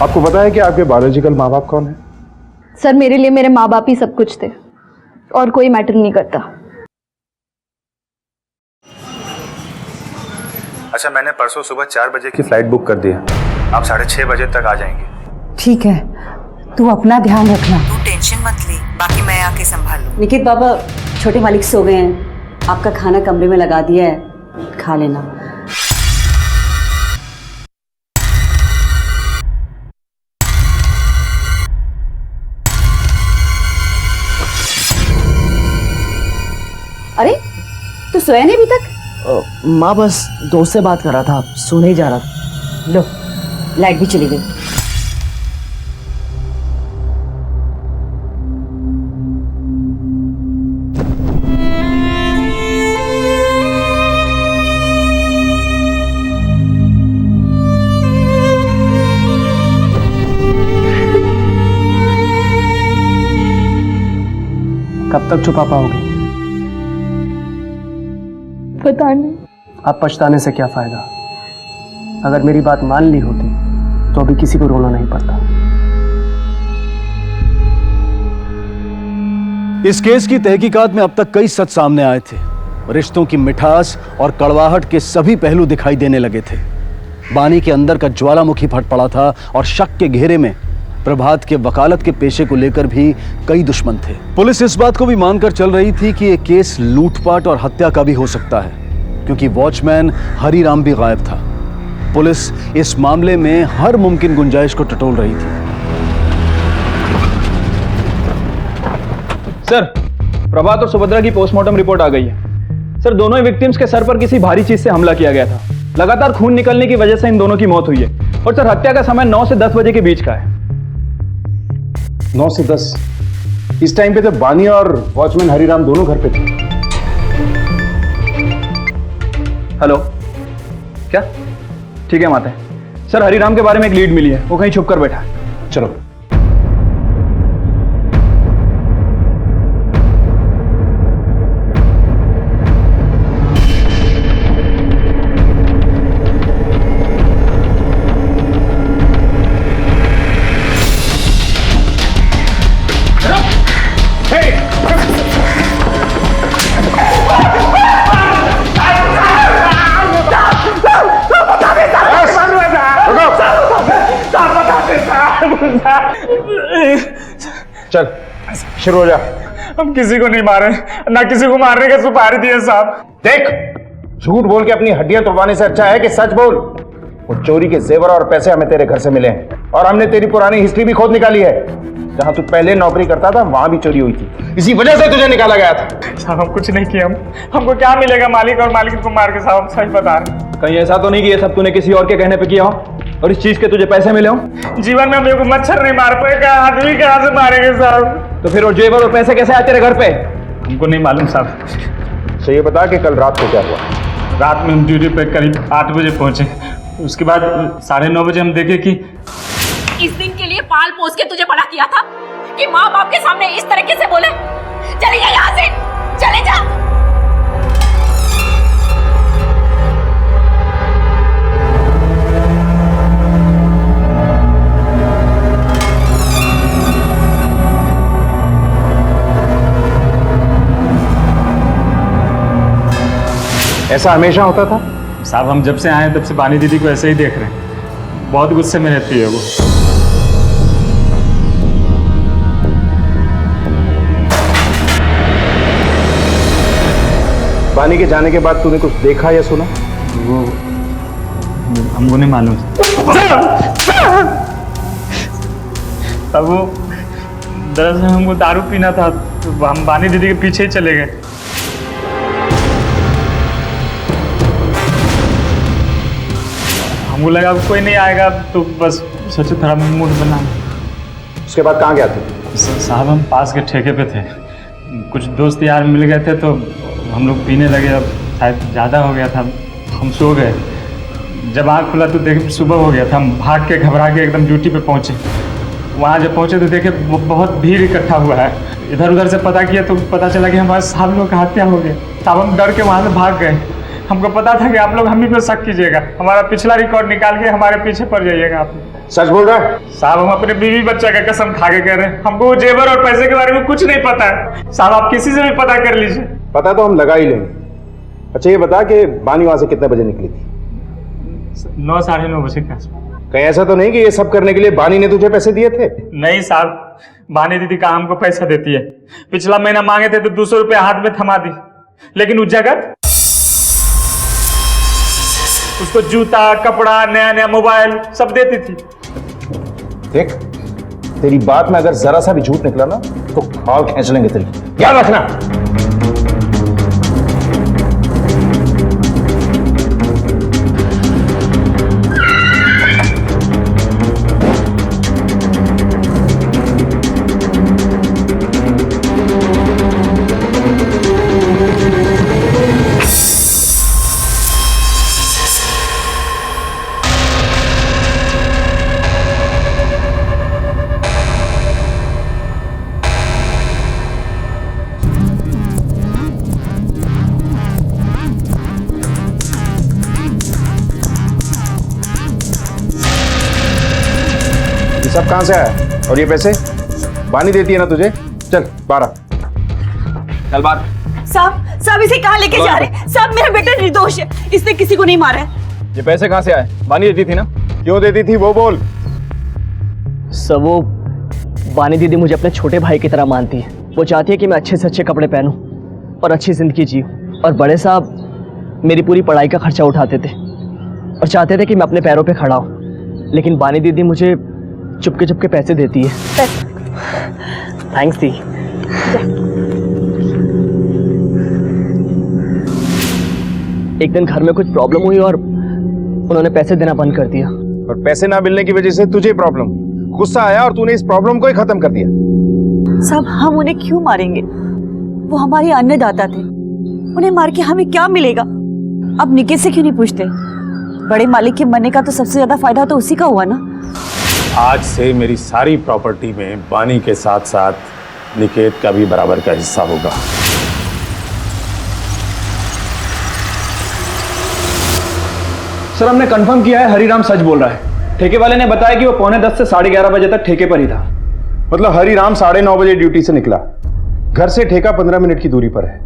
आपको पता है कि आपके बायोलॉजिकल माँ बाप कौन है? सर, मेरे लिए मेरे माँ बाप ही सब कुछ थे और कोई मैटर नहीं करता। अच्छा, मैंने परसों सुबह 4 बजे की फ्लाइट बुक कर दी है। आप 6:30 बजे तक आ जाएंगे। ठीक है, तू अपना ध्यान रखना। तू टेंशन मत ले, बाकी मैं आके संभाल लूं। निकित बाबा, छोटे मालिक सो गए हैं, आपका खाना कमरे में लगा दिया है, खा लेना। अरे, तू सोया नहीं अभी तक? माँ बस दोस्त से बात कर रहा था, सोने ही जा रहा था। लो, लाइट भी चली गई। कब तक छुपा पाओगे? पता नहीं। अब पछताने से क्या फायदा? अगर मेरी बात मान ली होती तो अभी किसी को रोना नहीं पड़ता। इस केस की तहकीकात में अब तक कई सच सामने आए थे। रिश्तों की मिठास और कड़वाहट के सभी पहलू दिखाई देने लगे थे। बानी के अंदर का ज्वालामुखी फट पड़ा था और शक के घेरे में प्रभात के वकालत के पेशे को लेकर भी कई दुश्मन थे। पुलिस इस बात को भी मानकर चल रही थी कि यह केस लूटपाट और हत्या का भी हो सकता है, क्योंकि वॉचमैन हरिराम भी गायब था। पुलिस इस मामले में हर मुमकिन गुंजाइश को टटोल रही थी। सर, प्रभात और सुभद्रा की पोस्टमार्टम रिपोर्ट आ गई है। सर, दोनों ही विक्टिम्स के सर पर किसी भारी चीज से हमला किया गया था। लगातार खून निकलने की वजह से इन दोनों की मौत हुई है। और सर, हत्या का समय 9 से 10 बजे के बीच का है। 9 से 10? इस टाइम पे तो बानी और वॉचमैन हरिराम दोनों घर पे थे। हेलो, क्या? ठीक है हम आते हैं। सर हरिराम के बारे में एक लीड मिली है, वो कहीं छुप कर बैठा है। चलो। चल शुरू हो जा। हम किसी को नहीं मारे, ना किसी को मारने का सुपारी दिए साहब। देख, झूठ बोल के अपनी हड्डियां तोड़वाने से अच्छा है कि सच बोल। वो चोरी के जेवर और पैसे हमें तेरे घर से मिले हैं और हमने तेरी पुरानी हिस्ट्री भी खोद निकाली है। जहां तू पहले नौकरी करता था वहां भी चोरी हुई थी, इसी वजह से तुझे निकाला गया था। साहब हम कुछ नहीं किया, हमको क्या मिलेगा मालिक और मालिक को मार के? साहब सच बता रहे। कहीं ऐसा तो नहीं कि ये सब तूने किसी और के कहने पे किया हो और इस चीज के तुझे पैसे मिले हो? जीवन में मेरे को मच्छर नहीं मार पाएगा, आदमी कहाँ से मारेंगे साहब? तो फिर वो जेवर और पैसे कैसे आए तेरे घर पे? हमको नहीं मालूम साहब। तो ये बता कि कल रात को क्या हुआ? रात में हम ड्यूटी पे करीब 8 बजे पहुंचे। उसके बाद 9:30 बजे हम देखे कि इस दिन के लिए पाल पोस के तुझे बड़ा किया था कि माँ बाप के सामने इस तरीके से बोले? चले जा यहाँ से, चले जा। ऐसा हमेशा होता था? साहब हम जब से आए तब से बानी दीदी को ऐसे ही देख रहे हैं, बहुत गुस्से में रहती है वो। बानी के जाने के बाद तूने कुछ देखा या सुना? वो हमको नहीं मालूम। अब वो दरअसल हमको दारू पीना था तो हम बानी दीदी के पीछे ही चले गए। हमको लगा कोई नहीं आएगा तो बस सोचे थोड़ा मूड बना। उसके बाद कहाँ गया थे? साहब हम पास के ठेके पे थे, कुछ दोस्त यार मिल गए थे तो हम लोग पीने लगे। अब शायद ज़्यादा हो गया था, हम सो गए। जब आँख खुला तो देखे सुबह हो गया था। हम भाग के घबरा के एकदम ड्यूटी पे पहुँचे। वहाँ जब पहुँचे तो देखे बहुत भीड़ इकट्ठा हुआ है। इधर उधर से पता किया तो पता चला कि हमारे साहब लोग का हत्या हो गया। तब हम डर के वहाँ से भाग गए। हमको पता था कि आप लोग हम ही पे शक कीजिएगा, हमारा पिछला रिकॉर्ड निकाल के हमारे पीछे पड़ जाइएगा आप। सच बोल रहा है? साहब हम अपने बीवी बच्चा का कसम खा के कह रहे हैं, हमको जेवर और पैसे के बारे में कुछ नहीं पता है। साहब आप किसी से भी पता कर लीजिए। पता तो हम लगा ही लेंगे। अच्छा ये बता कि बानी वहां से कितने बजे निकली थी? 9 साढ़े 9 बजे के आसपास। कहीं ऐसा तो नहीं कि ये सब करने के लिए बानी ने तुझे पैसे दिए थे? नहीं साहब, बानी दीदी कहाँ हमको पैसा देती है। पिछला महीना मांगे थे तो 200 रुपये हाथ में थमा दी, लेकिन उस जगह उसको जूता, कपड़ा, नया नया मोबाइल सब देती थी। देख, तेरी बात में अगर जरा सा भी झूठ निकला ना तो खाल खींच लेंगे तेरी, याद रखना। सब कहां से आया? और ये पैसे बानी देती है ना तुझे? चल 12 चल बात। साहब इसे कहाँ लेके जा रहे हैं? साहब मेरा बेटा निर्दोष है, इसने किसी को नहीं मारा है। ये पैसे कहाँ से आए? बानी देती थी ना? क्यों देती थी वो बोल। सब वो बानी दीदी मुझे अपने छोटे भाई की तरह मानती है। वो चाहती है कि मैं अच्छे से अच्छे कपड़े पहनूं और अच्छी जिंदगी जीऊं। और बड़े साहब मेरी पूरी पढ़ाई का खर्चा उठाते थे और चाहते थे कि मैं अपने पैरों पे खड़ा हूं। लेकिन बानी दीदी मुझे चुपके चुपके पैसे देती है। थैंक्स दी। एक दिन घर में कुछ प्रॉब्लम हुई और उन्होंने पैसे देना बंद कर दिया। और पैसे ना मिलने की वजह से तुझे प्रॉब्लम, गुस्सा आया और तूने इस प्रॉब्लम को ही खत्म कर दिया। साहब हम उन्हें क्यों मारेंगे? वो हमारे अन्नदाता थे, उन्हें मार के हमें क्या मिलेगा? अब निकेत से क्यों नहीं पूछते? बड़े मालिक के मरने का तो सबसे ज्यादा फायदा तो उसी का हुआ ना। आज से मेरी सारी प्रॉपर्टी में बानी के साथ साथ निकेत का भी बराबर का हिस्सा होगा। सर हमने कंफर्म किया है, हरिराम सच बोल रहा है। ठेके वाले ने बताया कि वो 9:45 से 11:30 बजे तक ठेके पर ही था। मतलब हरिराम 9:30 बजे ड्यूटी से निकला, घर से ठेका 15 मिनट की दूरी पर है।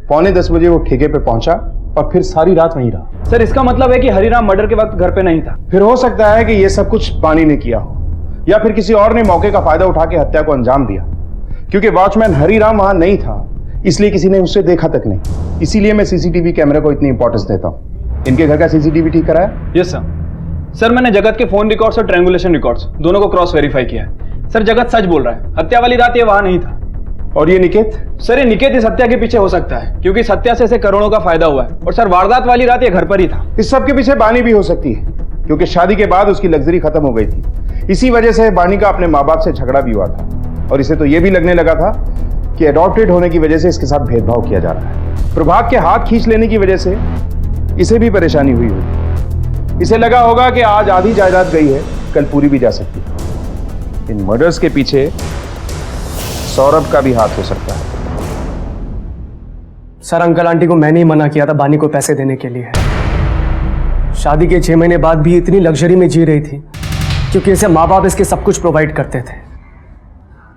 9:45 बजे वो ठेके पे पहुंचा और फिर सारी रात वहीं रहा। सर इसका मतलब है कि हरिराम मर्डर के वक्त घर पे नहीं था। फिर हो सकता है कि ये सब कुछ बानी ने किया हो, या फिर किसी और ने मौके का फायदा उठा के हत्या को अंजाम दिया। क्योंकि वॉचमैन हरिराम वहां नहीं था, इसलिए किसी ने उसे देखा तक नहीं। इसीलिए मैं सीसीटीवी कैमरे को इतनी इंपॉर्टेंस देता हूँ। इनके घर का सीसीटीवी ठीक कराया? Yes sir. सर मैंने जगत के फोन रिकॉर्ड्स और ट्रायंगुलेशन रिकॉर्ड्स दोनों को क्रॉस वेरीफाई किया है। सर जगत सच बोल रहा है, हत्या वाली रात ये वहां नहीं था। और ये निकेत? सर ये निकेत इस हत्या के पीछे हो सकता है, क्योंकि इस हत्या से इसे करोड़ों का फायदा हुआ है। और सर वारदात वाली रात ये घर पर ही था। इस सब के पीछे बानी भी हो सकती है, क्योंकि शादी के बाद उसकी लग्जरी खत्म हो गई थी। इसी वजह से बानी का अपने माँ बाप से झगड़ा भी हुआ था, और इसे तो ये भी लगने लगा था कि अडॉप्टेड होने की वजह से इसके साथ भेदभाव किया जा रहा है। प्रभात के हाथ खींच लेने की वजह से इसे भी परेशानी हुई होगी। इसे लगा होगा कि आज आधी जायदाद गई है, कल पूरी भी जा सकती है। इन मर्डर्स के पीछे सौरभ का भी हाथ हो सकता है। सर अंकल आंटी को मैंने ही मना किया था बानी को पैसे देने के लिए। शादी के 6 महीने बाद भी इतनी लग्जरी में जी रही थी, क्योंकि इसे माँ बाप इसके सब कुछ प्रोवाइड करते थे,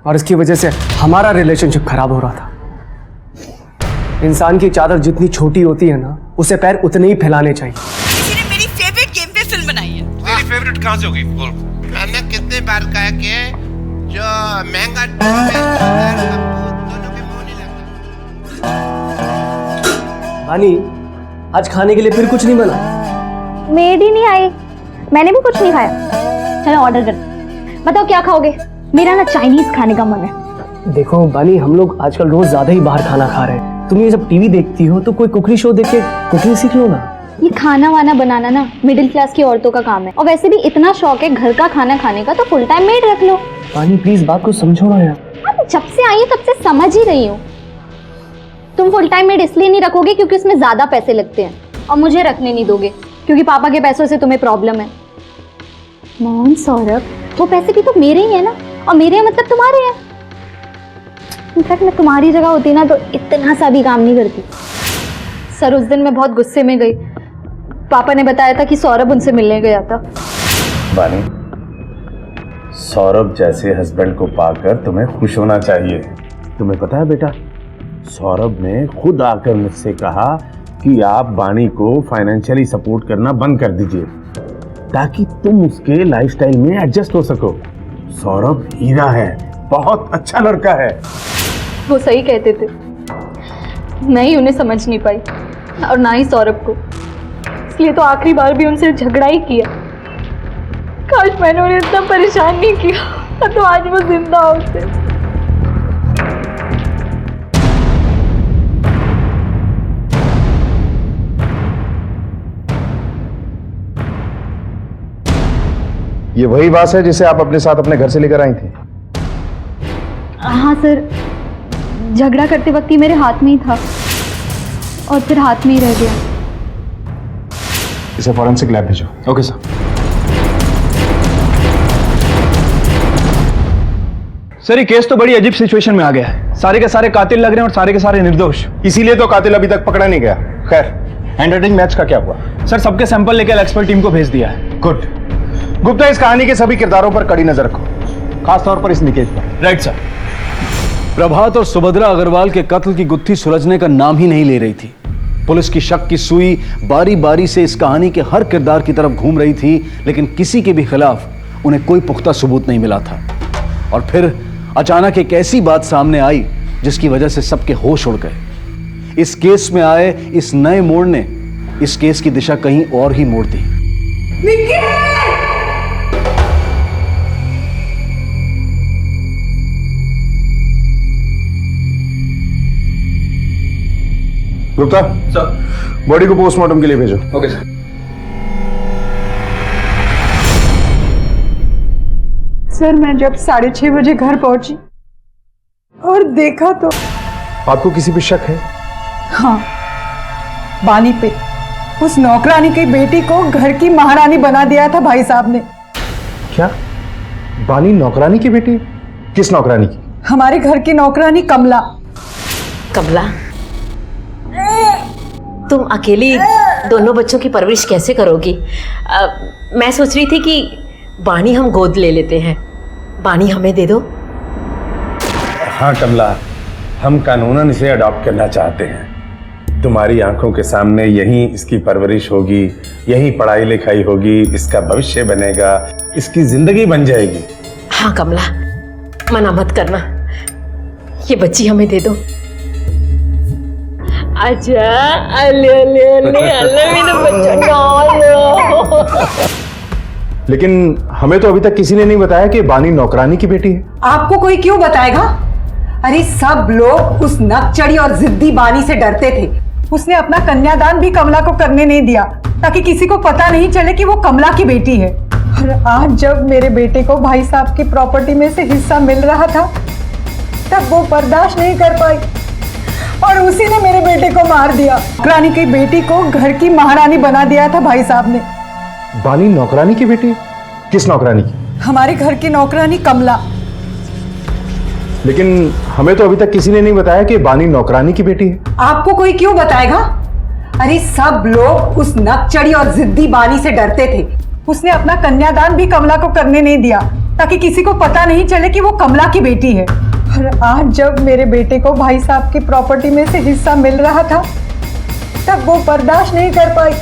और इसकी वजह से हमारा रिलेशनशिप खराब हो रहा था। इंसान की चादर जितनी छोटी होती है ना, उसे पैर उतने ही फैलाने चाहिए। किसी ने मेरी फेवरेट गेम पे फिल्म बनाई है। तेरी फेवरेट कहाँ से होगी? बोल। मैंने कितने बार कहा कि जो महंगा बानी आज खाने के लिए फिर कुछ नहीं बना? मेड ही नहीं आई, मैंने भी कुछ नहीं खाया। चलो ऑर्डर कर। बताओ क्या खाओगे? मेरा ना चाइनीज खाने का मन है। देखो बानी, हम लोग आजकल रोज ज्यादा ही बाहर खाना खा रहे हैं। तुम ये जब टीवी देखती हो तो कोई कुकिंग शो देख के कुकिंग सीख लो ना। ये खाना वाना बनाना ना मिडिल क्लास की औरतों का काम है, और वैसे भी इतना शौक है घर का खाना खाने का तो फुल टाइम मेड रख लो। बानी प्लीज बात को समझो ना यार। जब से आई हूँ तब से समझ ही रही हूँ। तुम फुल टाइम मेड इसलिए नहीं रखोगे क्योंकि उसमें ज्यादा पैसे लगते हैं, और मुझे रखने नहीं दोगे क्योंकि पापा के पैसों से तुम्हें प्रॉब्लम है। मोहन सौरभ, वो पैसे भी तो मेरे ही है ना, और मेरे मतलब तुम्हारे हैं। इनफैक्ट मैं तुम्हारी जगह होती ना तो इतना सा भी काम नहीं करती। सर उस दिन मैं बहुत गुस्से में गई। पापा ने बताया था कि सौरभ उनसे मिलने गया था। बानी, सौरभ जैसे हस्बैंड को पाकर तुम्हें खुश होना चाहिए। तुम्हें पता है बेटा, सौरभ ने खुद आकर मुझसे कहा कि आप बानी को फाइनेंशियली सपोर्ट करना बंद कर दीजिए, ताकि तुम उसके लाइफस्टाइल में एडजस्ट हो सको। सौरभ हीरा है, बहुत अच्छा लड़का है। वो सही कहते थे, मैं ही उन्हें समझ नहीं पाई और ना ही सौरभ को। इसलिए तो आखिरी बार भी उनसे झगड़ा ही किया। काश मैंने उन्हें इतना परेशान नहीं किया तो आज वो जिंदा होते। ये वही बात है जिसे आप अपने साथ अपने घर से लेकर आई थी? हाँ सर, झगड़ा करते वक्त ही मेरे हाथ में ही था और फिर हाथ में ही रह गया। इसे फॉरेंसिक लैब भेजो। Okay sir. सर ये केस तो बड़ी अजीब सिचुएशन में आ गया है। सारे के सारे कातिल लग रहे हैं और सारे के सारे निर्दोष। इसीलिए तो कातिल अभी तक पकड़ा नहीं गया। खैर, हैंडराइटिंग मैच का क्या हुआ? सर सबके सैंपल लेकर एक्सपर्ट टीम को भेज दिया है। गुड। गुप्ता, इस कहानी के सभी किरदारों पर कड़ी नजर रखो, खासतौर पर इस निकेत पर। Right sir. प्रभात और सुभद्रा अग्रवाल के कत्ल की गुत्थी सुलझने का नाम ही नहीं ले रही थी। पुलिस की शक की सुई बारी बारी से इस कहानी के हर किरदार की तरफ घूम रही थी, लेकिन किसी के भी खिलाफ उन्हें कोई पुख्ता सबूत नहीं मिला था। और फिर अचानक एक ऐसी बात सामने आई जिसकी वजह से सबके होश उड़ गए। इस केस में आए इस नए मोड़ ने इस केस की दिशा कहीं और ही मोड़ दी। गुप्ता सर, बॉडी को पोस्टमार्टम के लिए भेजो। Okay sir. सर मैं जब 6:30 बजे घर पहुंची और देखा तो आपको किसी पे शक है? हाँ, बानी पे। उस नौकरानी की बेटी को घर की महारानी बना दिया था भाई साहब ने। क्या बानी नौकरानी की बेटी? किस नौकरानी की? हमारे घर की नौकरानी कमला। कमला, तुम अकेली दोनों बच्चों की परवरिश कैसे करोगी? मैं सोच रही थी कि बानी हम गोद ले लेते हैं। बानी हमें दे दो। हाँ कमला, हम कानूनन इसे अडॉप्ट करना चाहते हैं। तुम्हारी आंखों के सामने यहीं इसकी परवरिश होगी, यहीं पढ़ाई लिखाई होगी, इसका भविष्य बनेगा, इसकी जिंदगी बन जाएगी। हाँ कमला, मना मत करना, ये बच्ची हमें दे दो। अच्छा, लेकिन हमें तो अभी तक किसी ने नहीं बताया कि बानी नौकरानी की बेटी है। आपको कोई क्यों बताएगा? अरे सब लोग उस नकचड़ी और जिद्दी बानी से डरते थे। उसने अपना कन्यादान भी कमला को करने नहीं दिया ताकि किसी को पता नहीं चले कि वो कमला की बेटी है। और आज जब मेरे बेटे को भाई साहब की प्रॉपर्टी में से हिस्सा मिल रहा था तब वो बर्दाश्त नहीं कर पाई और उसी ने मेरे बेटे को मार दिया। रानी की बेटी को घर की महारानी बना दिया था भाई साहब ने। बानी नौकरानी की बेटी? किस नौकरानी की? हमारे घर की नौकरानी कमला। लेकिन हमें तो अभी तक किसी ने नहीं बताया कि बानी नौकरानी की बेटी है। आपको कोई क्यों बताएगा? अरे सब लोग उस नकचड़ी और जिद्दी बानी से डरते थे। उसने अपना कन्यादान भी कमला को करने नहीं दिया ताकि किसी को पता नहीं चले कि वो कमला की बेटी है। और आज जब मेरे बेटे को भाई साहब की प्रॉपर्टी में से हिस्सा मिल रहा था तब वो बर्दाश्त नहीं कर पाई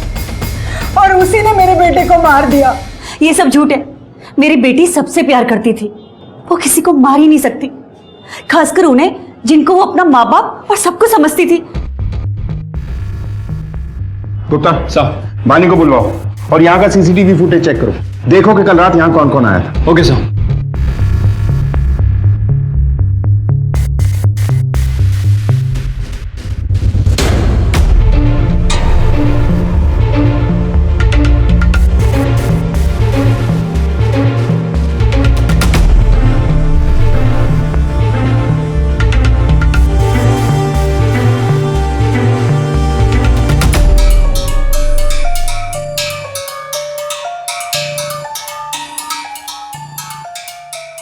और उसी ने मेरे बेटे को मार दिया। ये सब झूठ है। मेरी बेटी सबसे प्यार करती थी, वो किसी को मार ही नहीं सकती, खासकर उन्हें जिनको वो अपना माँ बाप और सबको समझती थी। गुप्ता साहब, बानी को बुलवाओ और यहाँ का सीसीटीवी फुटेज चेक करो। देखो कि कल रात यहाँ कौन कौन आया था। ओके साहब।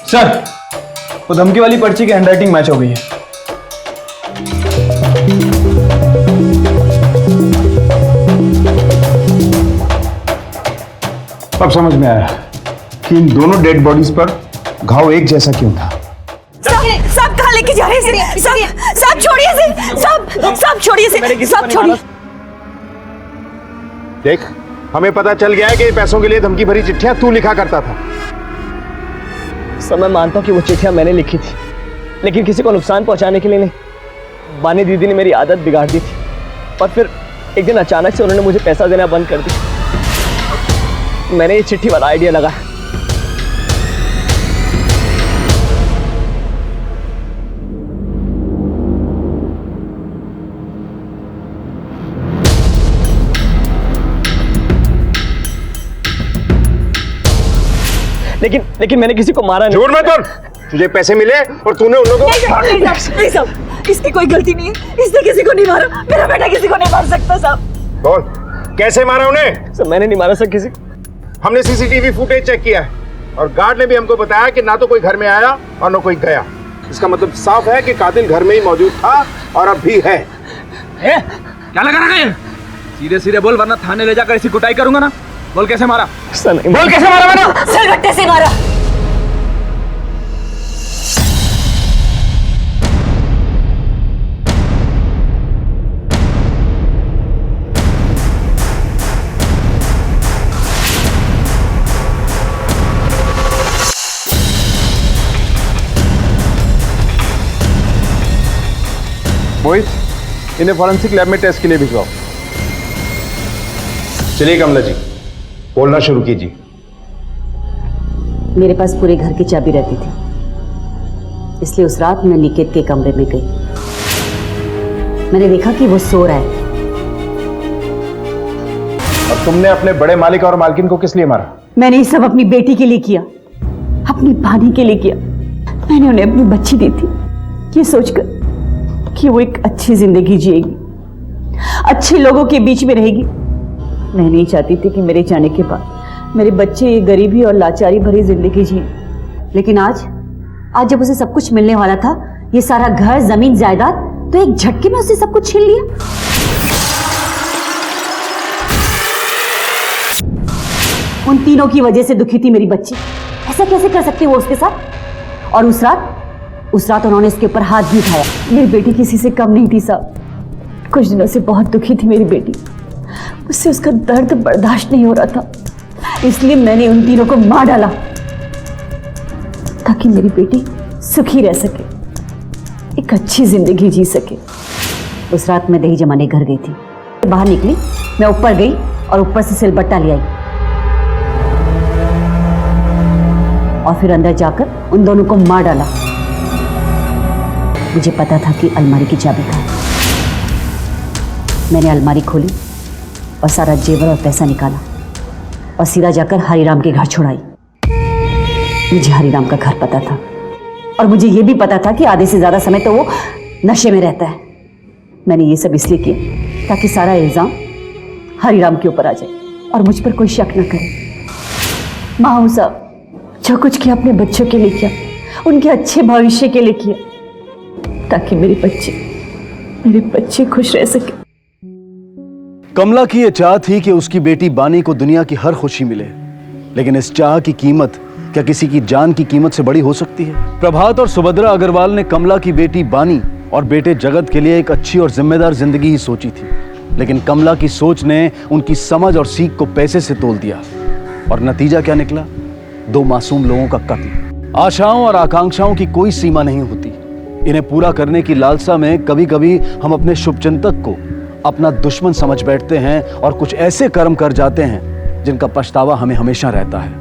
सर, वो धमकी वाली पर्ची की हैंडराइटिंग मैच हो गई है। अब समझ में आया कि इन दोनों डेड बॉडीज पर घाव एक जैसा क्यों था। सब कहाँ लेके जा रहे हैं? सब छोड़िए इसे, सब छोड़िए इसे, सब छोड़िए। देख, हमें पता चल गया है कि पैसों के लिए धमकी भरी चिट्ठियां तू लिखा करता था। सर, मैं मानता हूँ कि वो चिट्ठियाँ मैंने लिखी थी, लेकिन किसी को नुकसान पहुँचाने के लिए नहीं। बानी दीदी ने मेरी आदत बिगाड़ दी थी और फिर एक दिन अचानक से उन्होंने मुझे पैसा देना बंद कर दिया। मैंने ये चिट्ठी वाला आइडिया लगाया। लेकिन मैंने किसी को मारा नहीं। झूठ मत बोल। तुझे पैसे मिले और तूने उन लोगों नहीं साहब, इसकी कोई गलती नहीं है। इसने किसी को नहीं मारा। मेरा बेटा किसी को नहीं मार सकता साहब। बोल, कैसे मारा उन्हें? सर, मैंने नहीं मारा सर किसी। हमने सीसीटीवी फुटेज चेक किया है और गार्ड ने भी हमको बताया कि ना तो कोई घर में आया और ना कोई गया। इसका मतलब साफ है कि कातिल घर में ही मौजूद था और अब भी है। क्या लगा रखा है? सीधे सीधे बोल, वरना थाने ले जाकर इसी कुटाई करूंगा ना। बोल कैसे मारा? सर नहीं। बोल कैसे मारा मैंने? सिलबट्टे से मारा। मोहित, इन्हें फॉरेंसिक लैब में टेस्ट के लिए भिजवाओ। चलिए कमला जी, बोलना शुरू कीजिए। मेरे पास पूरे घर की चाबी रहती थी, इसलिए उस रात मैं निकेत के कमरे में गई। मैंने देखा कि वो सो रहा है। और तुमने अपने बड़े मालिक और मालकिन को किस लिए मारा? मैंने ये सब अपनी बेटी के लिए किया, अपनी भानी के लिए किया। मैंने उन्हें अपनी बच्ची दी थी, ये सोचकर कि वो एक अच्छी जिंदगी जिएगी, अच्छे लोगों के बीच में रहेगी। मैं नहीं चाहती थी कि मेरे जाने के बाद मेरे बच्चे ये गरीबी और लाचारी भरी जिंदगी जिए, लेकिन आज जब उसे सब कुछ मिलने वाला था, ये सारा घर, जमीन, जायदाद, तो एक झटके में उसने सब कुछ छीन लिया। उन तीनों की वजह से दुखी थी मेरी बच्ची। ऐसा कैसे कर सकते वो उसके साथ? और उस रात उन्होंने इसके ऊपर हाथ भी उठाया। मेरी बेटी किसी से कम नहीं थी साहब। कुछ दिनों से बहुत दुखी थी मेरी बेटी, उससे उसका दर्द बर्दाश्त नहीं हो रहा था, इसलिए मैंने उन तीनों को मार डाला ताकि मेरी बेटी सुखी रह सके, एक अच्छी जिंदगी जी सके। उस रात मैं दही जमाने घर गई थी। बाहर निकली, मैं ऊपर गई और ऊपर से सिलबट्टा ले आई और फिर अंदर जाकर उन दोनों को मार डाला। मुझे पता था कि अलमारी की चाबी कहाँ है। मैंने अलमारी खोली और सारा जेवर और पैसा निकाला और सीधा जाकर हरिराम के घर छोड़ाई। मुझे हरिराम का घर पता था और मुझे यह भी पता था कि आधे से ज्यादा समय तो वो नशे में रहता है। मैंने ये सब इसलिए किया ताकि सारा इल्जाम हरिराम के ऊपर आ जाए और मुझ पर कोई शक न करे। माँ हूं साहब, जो कुछ किया अपने बच्चों के लिए किया, उनके अच्छे भविष्य के लिए किया, ताकि मेरे बच्चे खुश रह सके। कमला की यह चाह थी कि उसकी बेटी बानी को दुनिया की हर खुशी मिले, लेकिन इस चाह की कीमत क्या किसी की जान की कीमत से बड़ी हो सकती है? प्रभात और सुभद्रा अग्रवाल ने कमला की बेटी बानी और बेटे जगत के लिए एक अच्छी और जिम्मेदार जिंदगी ही सोची थी, लेकिन कमला की सोच ने उनकी समझ और सीख को पैसे से तोल दिया और नतीजा क्या निकला? 2 मासूम लोगों का कत्ल। आशाओं और आकांक्षाओं की कोई सीमा नहीं होती। इन्हें पूरा करने की लालसा में कभी कभी हम अपने शुभचिंतक को अपना दुश्मन समझ बैठते हैं और कुछ ऐसे कर्म कर जाते हैं जिनका पछतावा हमें हमेशा रहता है।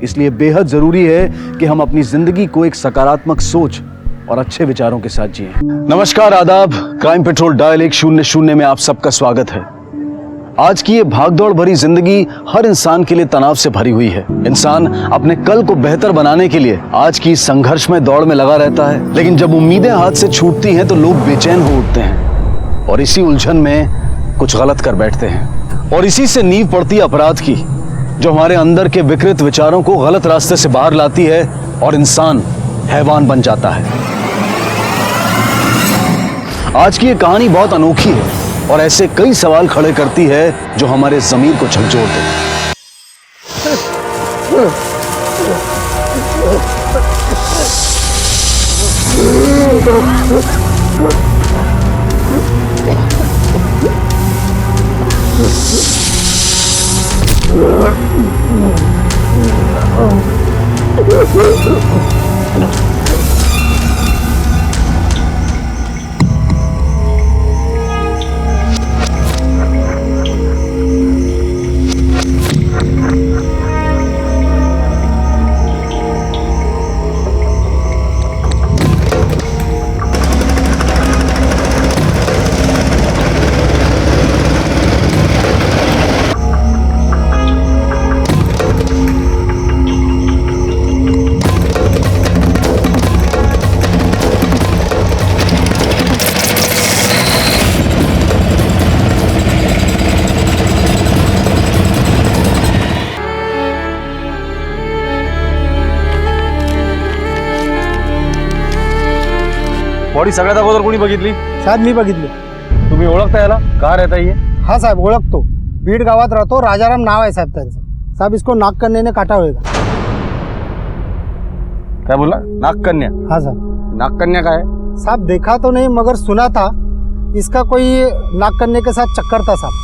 इसलिए बेहद जरूरी है कि हम अपनी जिंदगी को एक सकारात्मक सोच और अच्छे विचारों के साथ जिएं। नमस्कार, आदाब। क्राइम पेट्रोल डायल 100 में आप सबका स्वागत है। आज की ये भागदौड़ भरी जिंदगी हर इंसान के लिए तनाव से भरी हुई है। इंसान अपने कल को बेहतर बनाने के लिए आज की संघर्ष में दौड़ में लगा रहता है, लेकिन जब उम्मीदें हाथ से छूटती हैं तो लोग बेचैन हो उठते हैं और इसी उलझन में कुछ गलत कर बैठते हैं और इसी से नींव पड़ती है अपराध की, जो हमारे अंदर के विकृत विचारों को गलत रास्ते से बाहर लाती है और इंसान हैवान बन जाता है। आज की ये कहानी बहुत अनोखी है और ऐसे कई सवाल खड़े करती है जो हमारे ज़मीर को झकझोरते हैं। बॉडी सगळ्यात अगोदर कोणी बघितली? साहेब मी बघितली. तुम्ही ओळखता याला? कहाँ रहता ये? हाँ साहब ओळखतो. बीड गावात राहतो. राजाराम नाव आहे साहब त्यांचं. साहब इसको नागकन्या ने काटा होगा. क्या बोला? नागकन्या? हाँ साहब. नागकन्या का है? साहब देखा तो नहीं मगर सुना था इसका कोई नागकन्या के साथ चक्कर था साहब.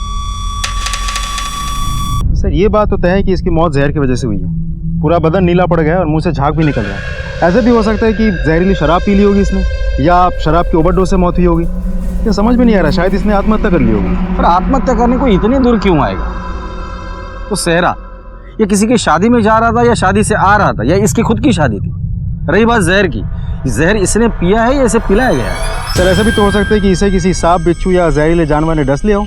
सर ये बात तो तय है कि इसकी मौत जहर की वजह से हुई है। पूरा बदन नीला पड़ गया और मुंह से झाग भी निकल रहा है। ऐसे भी हो सकता है कि जहरीली शराब पी ली होगी इसने, या शराब की ओवरडोज से मौत हुई होगी। ये समझ में नहीं आ रहा, शायद इसने आत्महत्या कर ली होगी। पर आत्महत्या करने को इतनी दूर क्यों आएगा? तो सहरा ये किसी की शादी में जा रहा था या शादी से आ रहा था या इसकी खुद की शादी थी? रही बात जहर की, जहर इसने पिया है या इसे पिलाया गया है? सर ऐसा भी तो हो सकता है कि इसे किसी सांप, बिच्छू या जहरीले जानवर ने डस लिया हो।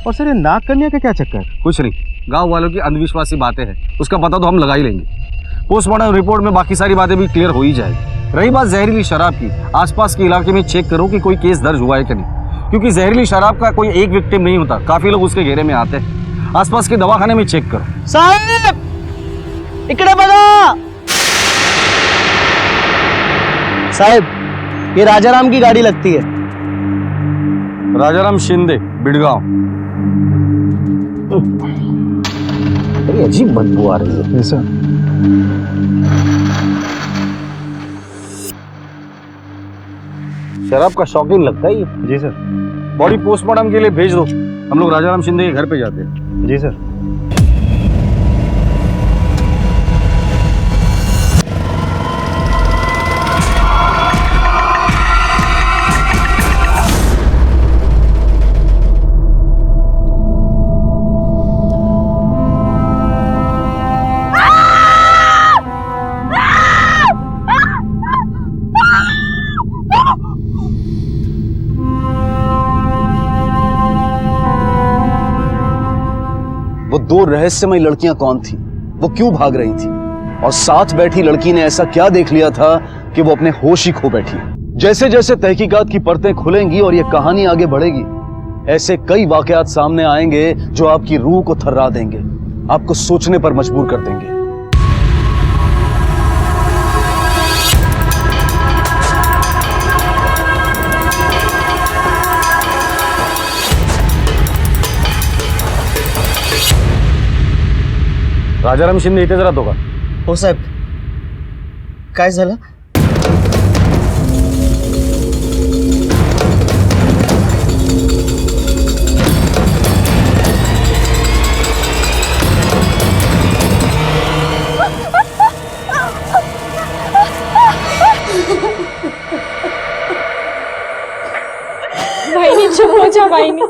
और सर ये नागकन्या का क्या चक्कर? कुछ नहीं, गांव वालों की अंधविश्वासी बातें हैं, उसका पता तो हम लगा ही लेंगे। पोस्टमार्टम रिपोर्ट में बाकी सारी बातें भी क्लियर हो ही जाएगी। रही बात जहरीली शराब की, आसपास के इलाके में चेक करो कि कोई केस दर्ज हुआ है कि नहीं, क्योंकि जहरीली शराब का कोई एक विक्टिम नहीं होता, काफी लोग उसके घेरे में आते हैं। आसपास के दवाखाने में चेक करो। साहब इकडे बघा। साहब ये राजाराम की गाड़ी लगती है। राजाराम शिंदे, बिड़गांव। बड़ी अजीब बदबू आ रही है। सर शराब का शौकीन लगता है ये। जी सर। बॉडी पोस्टमार्टम के लिए भेज दो, हम लोग राजाराम शिंदे के घर पे जाते हैं। जी सर। वो दो रहस्यमय लड़कियां कौन थी, वो क्यों भाग रही थी, और साथ बैठी लड़की ने ऐसा क्या देख लिया था कि वो अपने होश ही खो बैठी। जैसे जैसे तहकीकात की परतें खुलेंगी और ये कहानी आगे बढ़ेगी, ऐसे कई वाकयात सामने आएंगे जो आपकी रूह को थर्रा देंगे, आपको सोचने पर मजबूर कर देंगे। राजाराम शिंदे इथेच राहतो का? हो साहेब, काय झालं? भाईनी चुप हो जा भाईनी,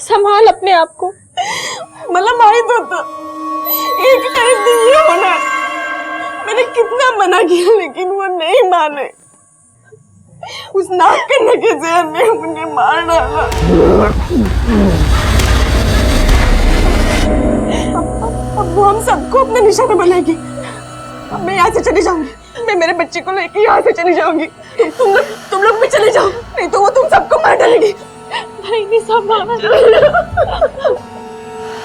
संभाल अपने आप को। मला माहित होतं एक दिन ये होना। मैंने कितना मना किया लेकिन वो नहीं माने। उस नाक कन्या के जहर ने मुझे मार डाला। अब वो हम सबको अपना निशाना बनाएगी। अब मैं यहाँ से चली जाऊंगी, मैं मेरे बच्चे को लेके यहाँ से चली जाऊंगी। तुम लोग भी चले जाओ, नहीं तो वो तुम सबको मार डालेगी। भाई नहीं संभाल।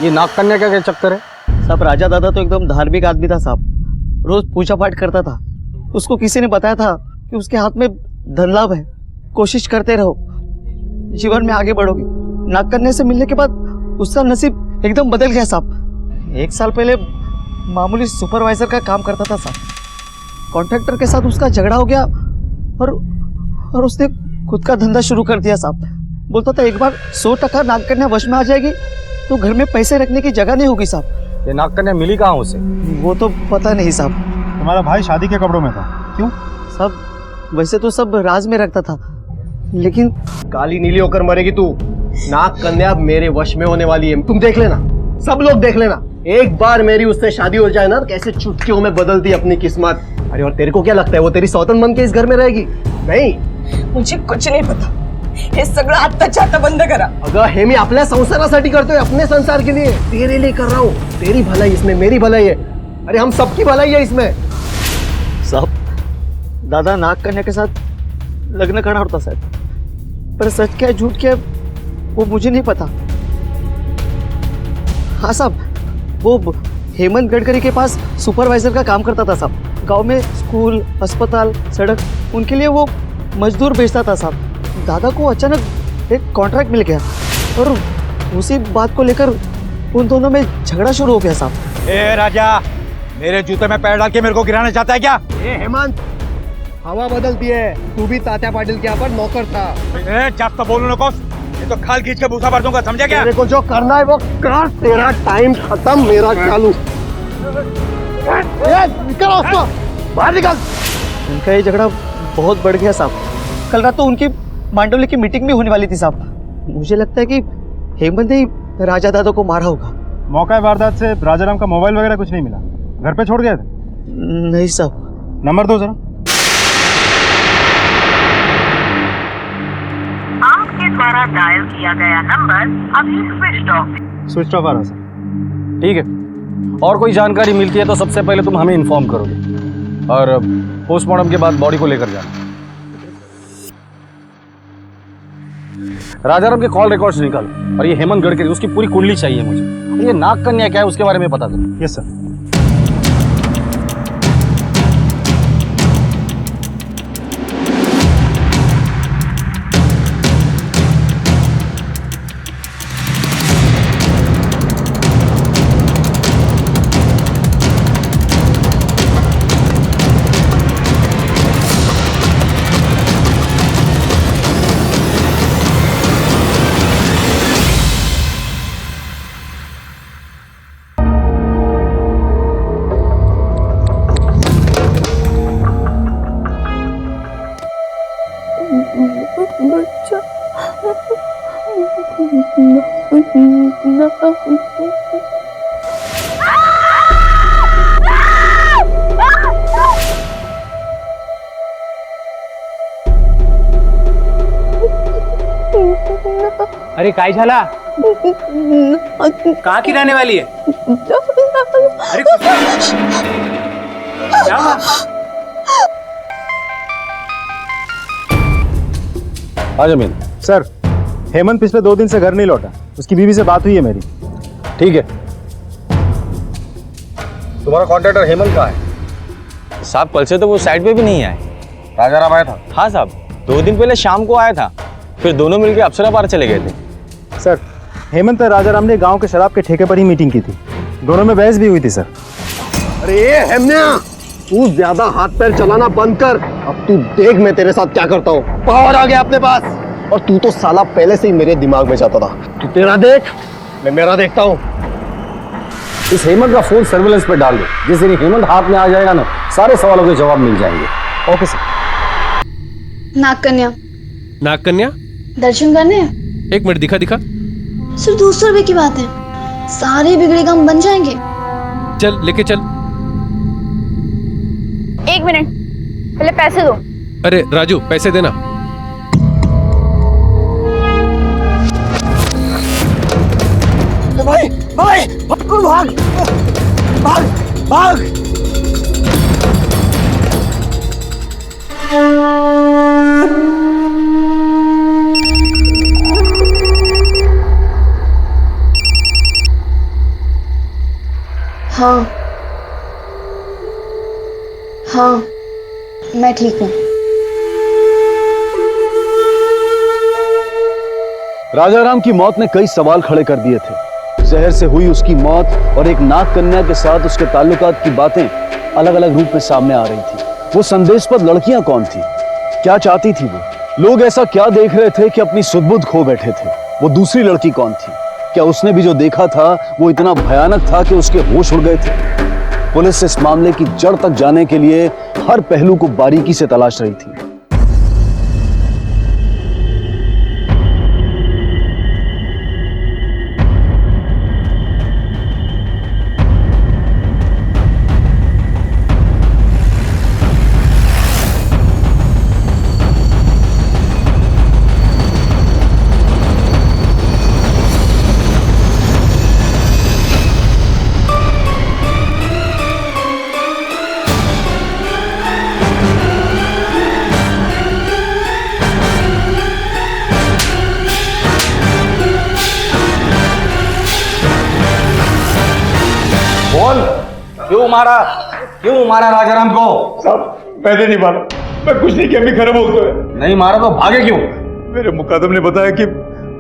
ये नाग कन्या का क्या चक्कर है? साहब राजा दादा तो एकदम धार्मिक आदमी था साहब, रोज पूजा पाठ करता था। उसको किसी ने बताया था कि उसके हाथ में धन लाभ है, कोशिश करते रहो, जीवन में आगे बढ़ोगे। नाग कन्या से मिलने के बाद उसका नसीब एकदम बदल गया साहब। 1 साल पहले मामूली सुपरवाइजर का काम करता था साहब, कॉन्ट्रैक्टर के साथ उसका झगड़ा हो गया और उसने खुद का धंधा शुरू कर दिया साहब। बोलता था एक बार 100% नाग कन्या वश में आ जाएगी तो घर में पैसे रखने की जगह नहीं होगी साहब। ये नाग कन्या मिली कहाँ उसे? वो तो पता नहीं साहब। तुम्हारा भाई शादी के कपड़ों में था, क्यों? साहब वैसे तो सब राज में रखता था, लेकिन काली नीली होकर मरेगी तू। नाग कन्या मेरे वश में होने वाली है, तुम देख लेना, सब लोग देख लेना। एक बार मेरी उससे शादी हो जाए ना, कैसे चुटकियों में बदलती अपनी किस्मत। अरे और तेरे को क्या लगता है वो तेरी सौतन बन के इस घर में रहेगी? नहीं, मुझे कुछ नहीं पता। हे सगळं आत्ताच्या बंद करा। अगं हे मी आपल्या संसारासाठी करतोय, अपने संसार के लिए, तेरे लिए कर रहा हूँ। तेरी भलाई इसमें, मेरी भलाई है, अरे हम सबकी भलाई है इसमें। साहब दादा नाग कन्या के साथ लग्न करना होता साहब, पर सच क्या झूठ क्या वो मुझे नहीं पता। हाँ साहब, वो हेमंत गडकरी के पास सुपरवाइजर का काम करता था साहब। गांव में स्कूल, अस्पताल, सड़क, उनके लिए वो मजदूर भेजता था साहब। दादा को अचानक एक कॉन्ट्रैक्ट मिल गया और उसी बात को लेकर उन दोनों में झगड़ा शुरू हो गया साहब। ए राजा, मेरे जूते में पैर डाल के मेरे को गिराना चाहता है क्या? ए हेमंत, हवा बदलती है, तू भी तात्या पाटिल के यहाँ पर नौकर था। जास्त बोलू नकोस, ये तो खाल खींच के भूसा भर दूंगा, समझा क्या? तेरे को जो करना है वो कर, तेरा टाइम खत्म, मेरा चालू। निकल उसको, बाहर निकल। उनका ये झगड़ा बहुत बढ़ गया साहब। कल रात तो उनकी मांडवली की मीटिंग भी होने वाली थी साहब। मुझे लगता है कि हेमंत ने राजा दादा को मारा होगा। मौका वारदात से राजाराम का मोबाइल वगैरह कुछ नहीं मिला, घर पे छोड़ गए थे? नहीं साहब। नंबर दो जरा। आपके द्वारा डायल किया गया नंबर अभी स्विच ऑफ। स्विच ऑफ आ रहा सर। ठीक है, और कोई जानकारी मिलती है तो सबसे पहले तुम हमें इन्फॉर्म करोगे, और पोस्टमार्टम के बाद बॉडी को लेकर जाना। राजाराम के कॉल रिकॉर्ड्स निकाल और ये हेमंत गडकरी उसकी पूरी कुंडली चाहिए मुझे। और ये नाग कन्या क्या है उसके बारे में पता करो। Yes sir. बच्चा अरे काय झाला? कहाँ की रहने वाली है? अरे क्या हुआ? आज अमीन सर, हेमंत पिछले 2 दिन से घर नहीं लौटा। उसकी बीवी से बात हुई है मेरी। ठीक है। तुम्हारा कॉन्ट्रैक्टर हेमंत कहाँ है? साहब कल से तो वो साइड पे भी नहीं आए। राजाराम आया था? हाँ साहब, 2 दिन पहले शाम को आया था, फिर दोनों मिलकर अप्सरा पार चले गए थे। सर, हेमंत और राजाराम ने गांव के शराब के ठेके पर ही मीटिंग की थी। दोनों में बहस भी हुई थी सर। अरे हेमन्या, तू ज्यादा हाथ पैर चलाना बंद कर। अब तू देख मैं तेरे साथ क्या करता हूँ। पावर आ गया अपने पास। और तू तो साला पहले से ही मेरे दिमाग में जाता था। तू तेरा देख, मैं मेरा देखता हूँ। इस हेमंत का फोन सर्विलेंस पे डाल दो। जिस दिन हेमंत हाथ में आ जाएगा ना, सारे सवालों के जवाब मिल जाएंगे। Okay sir. नाग कन्या नाग कन्या दर्शन करने हैं? 1 मिनट, दिखा दिखा। सिर्फ 200 रुपए की बात है, सारे बिगड़े काम बन जाएंगे। चल लेके चल। 1 मिनट, पहले पैसे दो। अरे राजू, पैसे देना। भाई भाई भाग भाग भाग। हाँ हाँ, मैं ठीक हूँ। राजाराम की मौत ने कई सवाल खड़े कर दिए थे। जहर से हुई उसकी मौत और एक नाग कन्या के साथ उसके ताल्लुकात की बातें अलग अलग रूप में सामने आ रही थी। वो संदेशपद लड़कियां कौन थी, क्या चाहती थी वो, लोग ऐसा क्या देख रहे थे कि अपनी सुध-बुध खो बैठे थे। वो दूसरी लड़की कौन थी, क्या उसने भी जो देखा था वो इतना भयानक था कि उसके होश उड़ गए थे। पुलिस इस मामले की जड़ तक जाने के लिए हर पहलू को बारीकी से तलाश रही थी। क्यों मारा राजाराम को? साहब मैंने नहीं मारा, मैं कुछ नहीं किया। खराब बोलते हुए नहीं मारा तो भागे क्यों? मेरे मुकादम ने बताया कि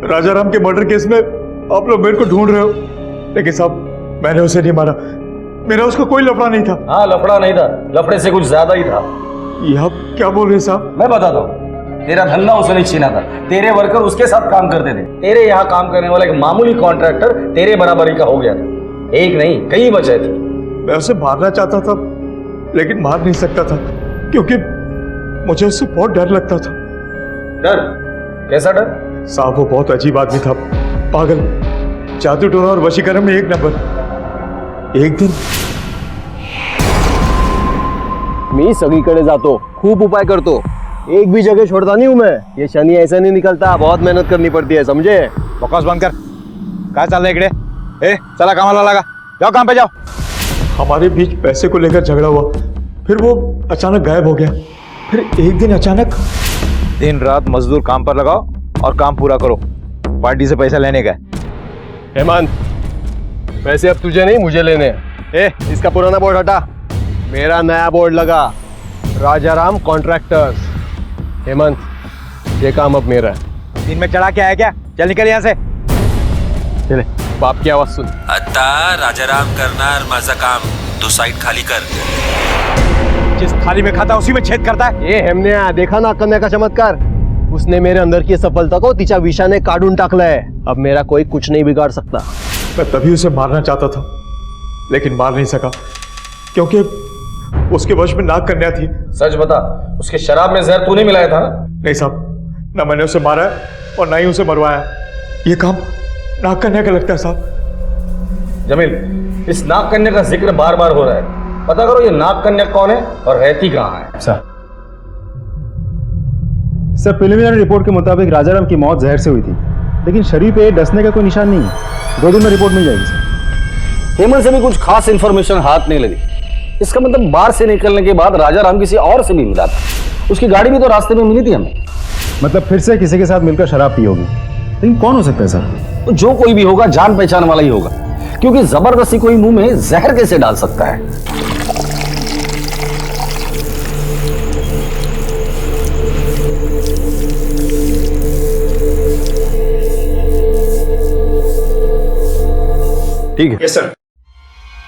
राजाराम के मर्डर केस में आप लोग मेरे को ढूंढ रहे हो, लेकिन साहब मैंने उसे नहीं मारा। मेरा उसको कोई लफड़ा नहीं था। हाँ, लफड़ा नहीं था, लफड़े से कुछ ज्यादा ही था। ये आप क्या बोल रहे हैं साहब? मैं बताता हूँ, तेरा धंधा उसने छीना था। तेरे वर्कर उसके साथ काम करते थे। तेरे यहाँ काम करने वाला एक मामूली कॉन्ट्रैक्टर तेरे बराबरी का हो गया था। एक नहीं, कई बचे थे। मैं उसे मारना चाहता था लेकिन मार नहीं सकता था, क्योंकि मुझे उससे बहुत डर लगता था। डर? कैसा डर? साहब वो बहुत अजीब आदमी था, पागल, जादू टोना और वशीकरण में 1 नंबर। एक दिन मी सगळीकडे जातो, खूप उपाय करतो, एक भी जगह छोड़ता नहीं हूं मैं। ये शनि ऐसा नहीं निकलता, बहुत मेहनत करनी पड़ती है, समझे? बकवास बंद कर। काय चाललंय इकडे? ए चला कामाला लगा, जाओ काम पे जाओ। हमारे बीच पैसे को लेकर झगड़ा हुआ, फिर वो अचानक गायब हो गया। फिर एक दिन अचानक दिन रात मजदूर काम पर लगाओ, और काम पूरा करो, पार्टी से पैसा लेने का है। हेमंत, पैसे अब तुझे नहीं मुझे लेने हैं। इसका पुराना बोर्ड हटा, मेरा नया बोर्ड लगा, राजाराम कॉन्ट्रैक्टर्स। हेमंत, ये काम अब मेरा है। दिन में चढ़ा के आया क्या? चल निकल यहाँ से। चले, बाप की आवाज सुन। आता राजाराम करणार माझा काम, तो साइड खाली कर। जिस थाली में खाता उसी में छेद करता है। ये हेमन्या, देखा ना कन्या का चमत्कार? उसने मेरे अंदर की सफलता को तिच्या विषाने काढून टाकलंय। अब मेरा कोई कुछ नहीं बिगाड़ सकता। मैं तभी उसे मारना चाहता था, लेकिन मार नहीं सका, क्योंकि उसके वश में नाग कन्या थी। सच बता, उसके शराब में जहर तूने मिलाया था ना? नहीं साहब, ना मैंने उसे मारा है और ना ही उसे मरवाया। ये काम नाग कन्या का लगता है साहब। जमील, इस नाग कन्या का जिक्र बार बार हो रहा है, पता करो ये नाग कन्या कौन है और रहती कहाँ है। सर, प्रिलिमिनरी रिपोर्ट के मुताबिक राजाराम की मौत जहर से हुई थी, लेकिन शरीर पे डसने का कोई निशान नहीं है। 2 दिन में रिपोर्ट मिल जाएगी सर। हेमंत से भी कुछ खास इंफॉर्मेशन हाथ नहीं लगी। इसका मतलब बाहर से निकलने के बाद राजाराम किसी और से भी मिला था। उसकी गाड़ी भी तो रास्ते में मिली थी हमें। मतलब फिर से किसी के साथ मिलकर शराब पी होगी, लेकिन कौन हो सकता है सर? तो जो कोई भी होगा जान पहचान वाला ही होगा, क्योंकि जबरदस्ती कोई मुंह में जहर कैसे डाल सकता है? ठीक है। Yes sir.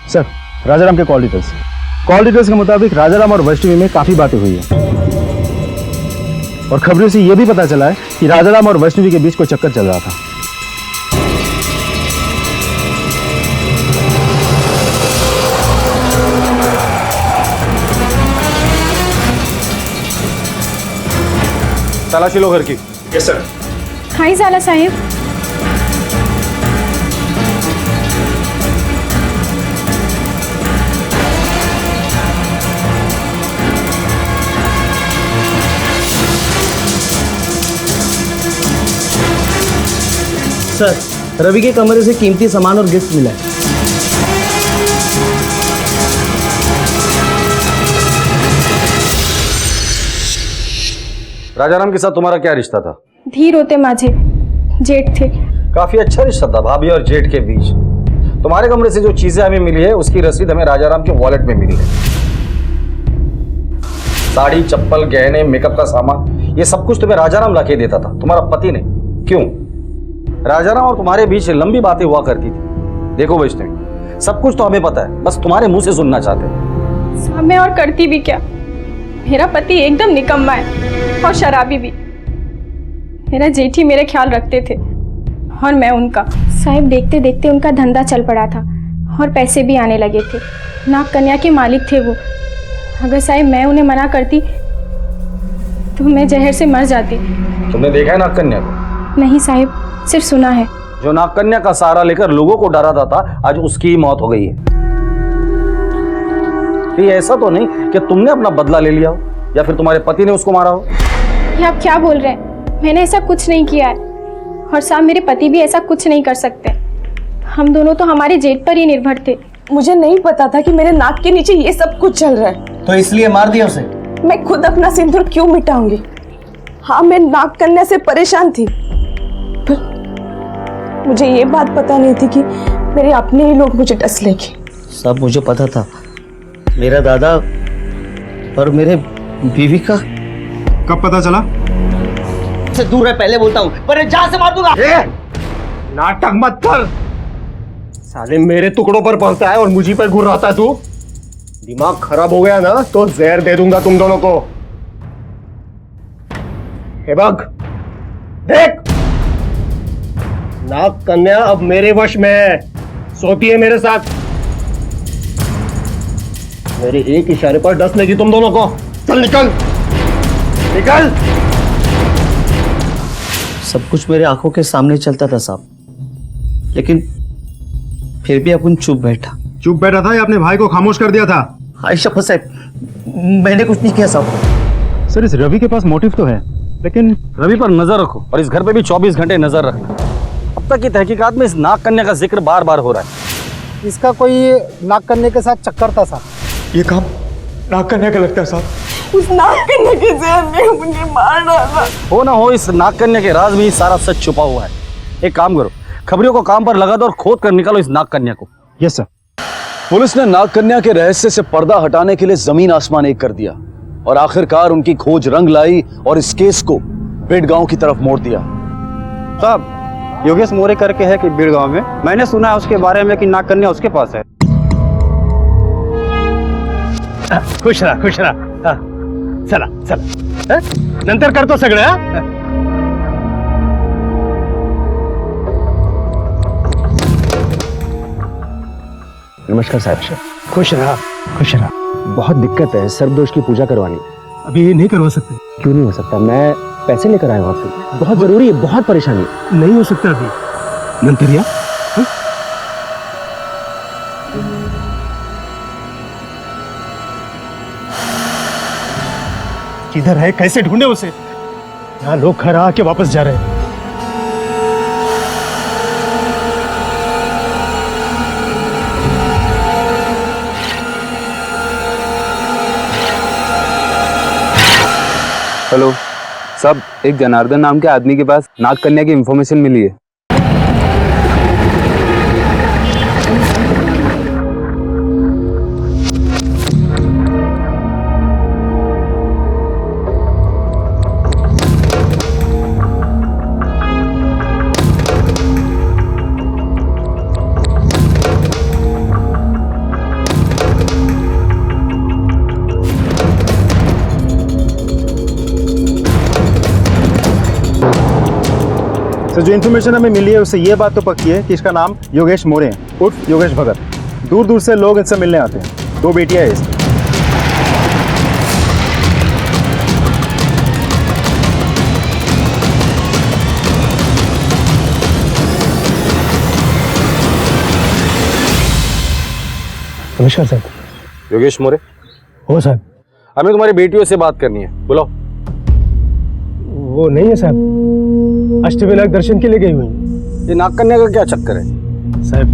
सर, राजाराम के कॉल डिटेल्स के मुताबिक राजाराम और वैष्णवी में काफी बातें हुई है, और खबरों से यह भी पता चला है कि राजाराम और वैष्णवी के बीच कोई चक्कर चल रहा था। तलाशी लो घर की। Yes sir. हाय झाला साहेब। सर, रवि के कमरे से कीमती सामान और गिफ्ट मिला है। राजाराम के साथ तुम्हारा क्या रिश्ता था? धीर होते माझे जेठ थे। काफी अच्छा रिश्ता था भाभी और जेठ के बीच। तुम्हारे कमरे से जो चीजें हमें मिली है उसकी रसीद हमें राजाराम के वॉलेट में मिली है। साड़ी, चप्पल, गहने, मेकअप का सामान, ये सब कुछ तुम्हें राजाराम ला के देता था, तुम्हारा पति ने। क्यों? राजाराम और तुम्हारे बीच लंबी बातें हुआ करती थी। देखो वैष्णवी, सब कुछ तो हमें पता है, बस तुम्हारे मुंह से सुनना चाहते हैं। साहब, मैं और करती भी क्या? मेरा पति एकदम निकम्मा है और शराबी भी। मेरा जेठी मेरे ख्याल रखते थे और मैं उनका। साहब, देखते देखते उनका धंधा चल पड़ा था और पैसे भी आने लगे थे। नाग कन्या के मालिक थे वो। अगर साहब मैं उन्हें मना करती तो मैं जहर से मर जाती। तुमने देखा है नाग कन्या को? नहीं साहब, सिर्फ सुना है। जो नाग कन्या का सहारा लेकर लोगों को डराता था, आज उसकी ही मौत हो गई है। ये ऐसा तो नहीं कि तुमने अपना बदला ले लिया हो या फिर तुम्हारे पति ने उसको मारा हो? ये आप क्या बोल रहे हैं? मैंने ऐसा कुछ नहीं किया है और साहब मेरे पति भी ऐसा कुछ नहीं कर सकते। हम दोनों तो हमारे जेठ पर ही निर्भर थे। मुझे नहीं पता था कि मेरे नाक के नीचे ये सब कुछ चल रहा है। तो इसलिए मार दिया उसे? मैं खुद अपना सिंदूर क्यों मिटाऊंगी? हाँ, मैं नाग कन्या से परेशान थी, पर मुझे ये बात पता नहीं थी कि मेरे अपने ही लोग मुझे डस लेंगे। सब मुझे पता था। मेरा दादा और मेरे बीवी का। कब पता चला? से दूर है, पहले बोलता हूँ, पर जहां से मार दूंगा। नाटक मत कर। साले मेरे टुकड़ों पर पहुंचता है और मुझी पर घूर रहा तू। दिमाग खराब हो गया ना तो जहर दे दूंगा तुम दोनों को। हे बग, देख, नाग कन्या अब मेरे वश में है, सोती है मेरे साथ। मेरे एक इशारे पर डस लेगी तुम दोनों को। चल निकल, निकल। सब कुछ मेरे आंखों के सामने चलता था साहब, लेकिन फिर भी अपन चुप बैठा था या अपने भाई को खामोश कर दिया था? आयशा साहब, मैंने कुछ नहीं किया साहब। सर, इस रवि के पास मोटिव तो है, लेकिन रवि पर नजर रखो और इस घर पे भी 24 घंटे नजर रखना। अब तक की तहकीकात में इस नाग कन्या का जिक्र बार बार हो रहा है। इसका कोई नाग कन्या के साथ चक्कर था साहब। ये काम नाग कन्या का लगता है साहब। उस नाग कन्या के जहर ने मुझे मार डाला। हो ना हो, इस नाग कन्या के राज में ही सारा सच छुपा हुआ है। एक काम करो, खबरियों को काम पर लगा दो और खोद कर निकालो इस नाग कन्या को। Yes sir. पुलिस ने नाग कन्या के रहस्य से पर्दा हटाने के लिए जमीन आसमान एक कर दिया और आखिरकार उनकी खोज रंग लाई और इस केस को बेड़गांव की तरफ मोड़ दिया। साहब, योगेश मोरे करके है कि बेड़गांव में, मैंने सुना है उसके बारे में कि नाग कन्या उसके पास है। खुश रहा। चला नंतर करतो सगळं हा? नमस्कार साहब। खुश रहा। बहुत दिक्कत है, सर्पदोष की पूजा करवानी। अभी ये नहीं करवा सकते। क्यों नहीं हो सकता? मैं पैसे लेकर आया हूँ आपसे, बहुत जरूरी है, बहुत परेशानी। नहीं हो सकता अभी। नंतरिया किधर है? कैसे ढूंढे उसे? यहाँ लोग घर आके वापस जा रहे हैं। हेलो साहब, एक जनार्दन नाम के आदमी के पास नाग कन्या की इंफॉर्मेशन मिली है। तो जो इन्फॉर्मेशन हमें मिली है उससे ये बात तो पक्की है कि इसका नाम योगेश मोरे है, उर्फ योगेश भगत। दूर दूर से लोग इनसे मिलने आते हैं। 2 बेटियां हैं इसकी। नमस्कार साहब। योगेश मोरे? हो साहब। हमें तुम्हारी बेटियों से बात करनी है, बुलाओ। वो नहीं है साहब, अष्टविनायक दर्शन के लिए गई हुई है। ये नाग कन्या का क्या चक्कर है? साहब,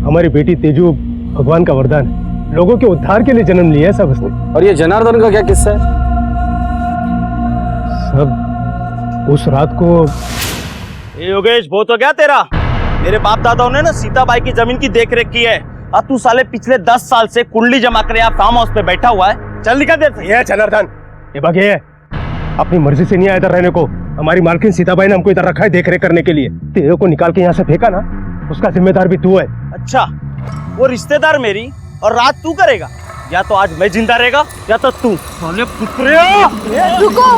हमारी बेटी तेजू भगवान का वरदान है, लोगों के उद्धार के लिए जन्म लिया है सब उसने। और ये जनार्दन का क्या किस्सा है? सब उस रात को योगेश, बहुत हो गया तेरा। मेरे बाप दादाओं ने ना सीताबाई की जमीन की देख रेख की है और तू साले पिछले 10 साल से कुंडली जमा कर यहाँ फार्म हाउस पे बैठा हुआ है। चल निकल देर से। ये जनार्दन, ये बात ये है, अपनी मर्जी से नहीं आया इधर रहने को। हमारी मालकिन सीताबाई ने हमको इधर रखा है देख रेख करने के लिए। तेरे को निकाल के यहाँ से फेंका ना, उसका जिम्मेदार भी तू है। अच्छा, वो रिश्तेदार मेरी और रात तू करेगा? या तो आज मैं जिंदा रहेगा या तो तू। रुको।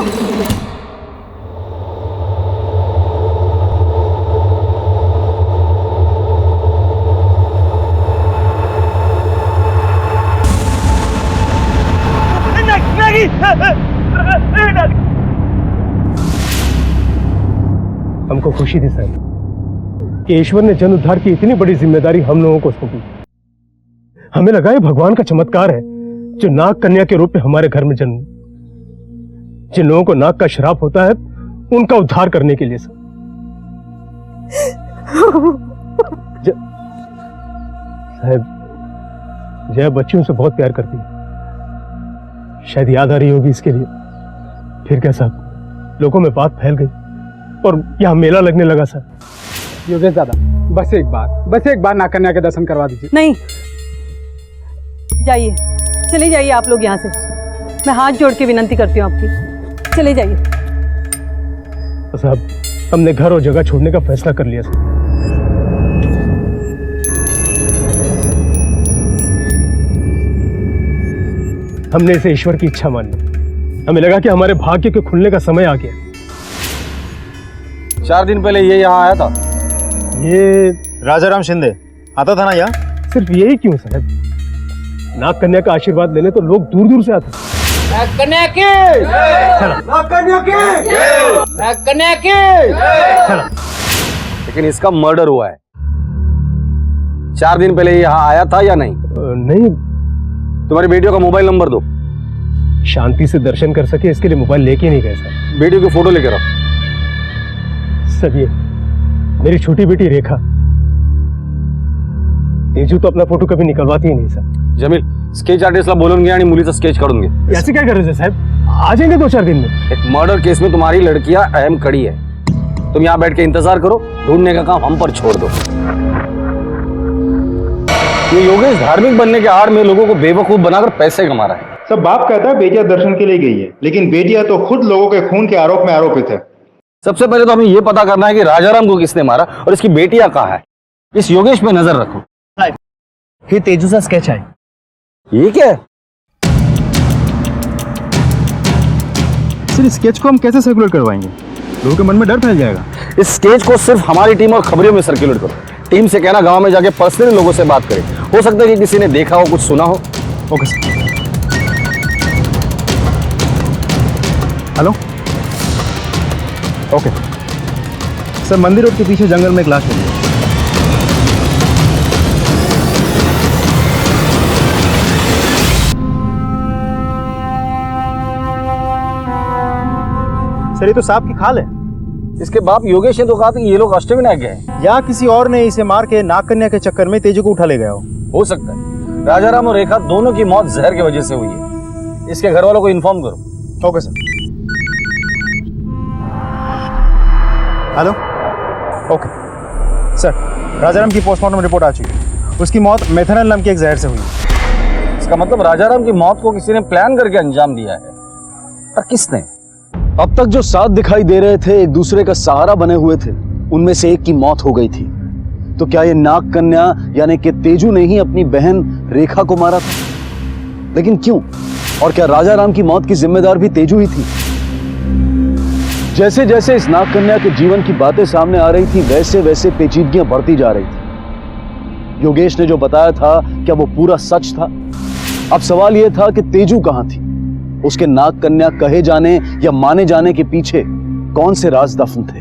हमको खुशी थी साहब कि ईश्वर ने जन उद्धार की इतनी बड़ी जिम्मेदारी हम लोगों को सौंपी। हमें लगा ये भगवान का चमत्कार है जो नाग कन्या के रूप में हमारे घर में जन्म। जिन लोगों को नाग का श्राप होता है उनका उद्धार करने के लिए साहब। जया बच्चियों से बहुत प्यार करती है, शायद याद आ रही होगी इसके लिए। फिर क्या साहब, लोगों में बात फैल गई और यहाँ मेला लगने लगा साहब। योगेश दादा, बस एक बार नाग कन्या के दर्शन करवा दीजिए। नहीं, जाइए, चले जाइए आप लोग यहाँ से। मैं हाथ जोड़ के विनती करती हूँ आपकी, चले जाइए। साहब, हमने घर और जगह छोड़ने का फैसला कर लिया साहब। हमने इसे ईश्वर की इच्छा मानी। हमें लगा कि हमारे भाग्य के खुलने का समय आ गया। 4 दिन पहले ये यहाँ आया था। ये राजाराम शिंदे आता था ना यहाँ? सिर्फ यही क्यों साहब, नाग कन्या का आशीर्वाद लेने तो लोग दूर दूर से आते। नाग कन्या की, नाग कन्या की, नाग कन्या की। लेकिन इसका मर्डर हुआ है। 4 दिन पहले यहाँ आया था या नहीं? नहीं। तुम्हारी बेटियों का मोबाइल नंबर दो। शांति से दर्शन कर सके इसके लिए मोबाइल लेके नहीं गए सर। बेटियों की फोटो लेकर आओ। सर, ये मेरी छोटी बेटी रेखा, तेजू तो अपना फोटो कभी निकलवाती ही नहीं सर। जमील स्केच आर्टिस्टला बोलून घे आणि मुलीचं स्केच काढून घे। ऐसे क्या कर रहे थे साहब, आ जाएंगे 2-4 दिन में। एक मर्डर केस में तुम्हारी लड़कियां अहम कड़ी है, तुम यहाँ बैठ के इंतजार करो, ढूंढने का काम हम पर छोड़ दो। ये योगेश धार्मिक बनने के आड़ में लोगों को बेवकूफ बनाकर पैसे कमा रहा है। सब बाप कहता है बेटियां दर्शन के लिए गई है, लेकिन बेटियां तो खुद लोगों के खून के आरोप में आरोपित है। सबसे पहले तो हमें ये पता करना है कि राजाराम को किसने मारा और इसकी बेटियां कहाँ है। इस योगेश पे नजर रखो। ये तेजू सा स्केच है। ये क्या है? सर इस स्केच को हम कैसे सर्कुलेट करवाएंगे, लोगों के मन में डर फैल जाएगा। इस स्केच को सिर्फ हमारी टीम और खबरों में सर्कुलेट करो। टीम से कहना गांव में जाके पर्सनली लोगों से बात करें, हो सकता है कि किसी ने देखा हो, कुछ सुना हो। Okay sir. Hello okay sir, मंदिर रोड के पीछे जंगल में एक लाश मिली है। सर ये तो सांप की खाल है। इसके बाप योगेश ने तो कहा था कि ये लोग अष्टविनायक गए या किसी और ने इसे मार के नाग कन्या के चक्कर में तेजू को उठा ले गया हो सकता है राजाराम और रेखा दोनों की मौत जहर की वजह से हुई है। इसके घर वालों को इन्फॉर्म करो। Okay sir. Hello okay sir, Rajaram की पोस्टमार्टम रिपोर्ट आ चुकी है। उसकी मौत मेथनल नाम के एक जहर से हुई है। इसका मतलब राजाराम की मौत को किसी ने प्लान करके अंजाम दिया है, पर किसने? अब तक जो साथ दिखाई दे रहे थे, एक दूसरे का सहारा बने हुए थे, उनमें से एक की मौत हो गई थी। तो क्या ये नाग कन्या यानी कि तेजू ने ही अपनी बहन रेखा को मारा था? लेकिन क्यों? और क्या राजाराम की मौत की जिम्मेदार भी तेजू ही थी? जैसे जैसे इस नाग कन्या के जीवन की बातें सामने आ रही थी, वैसे वैसे पेचीदगियां बढ़ती जा रही थी। योगेश ने जो बताया था, क्या वो पूरा सच था? अब सवाल यह था कि तेजू कहां थी? उसके नाग कन्या कहे जाने या माने जाने के पीछे कौन से राज दफन थे?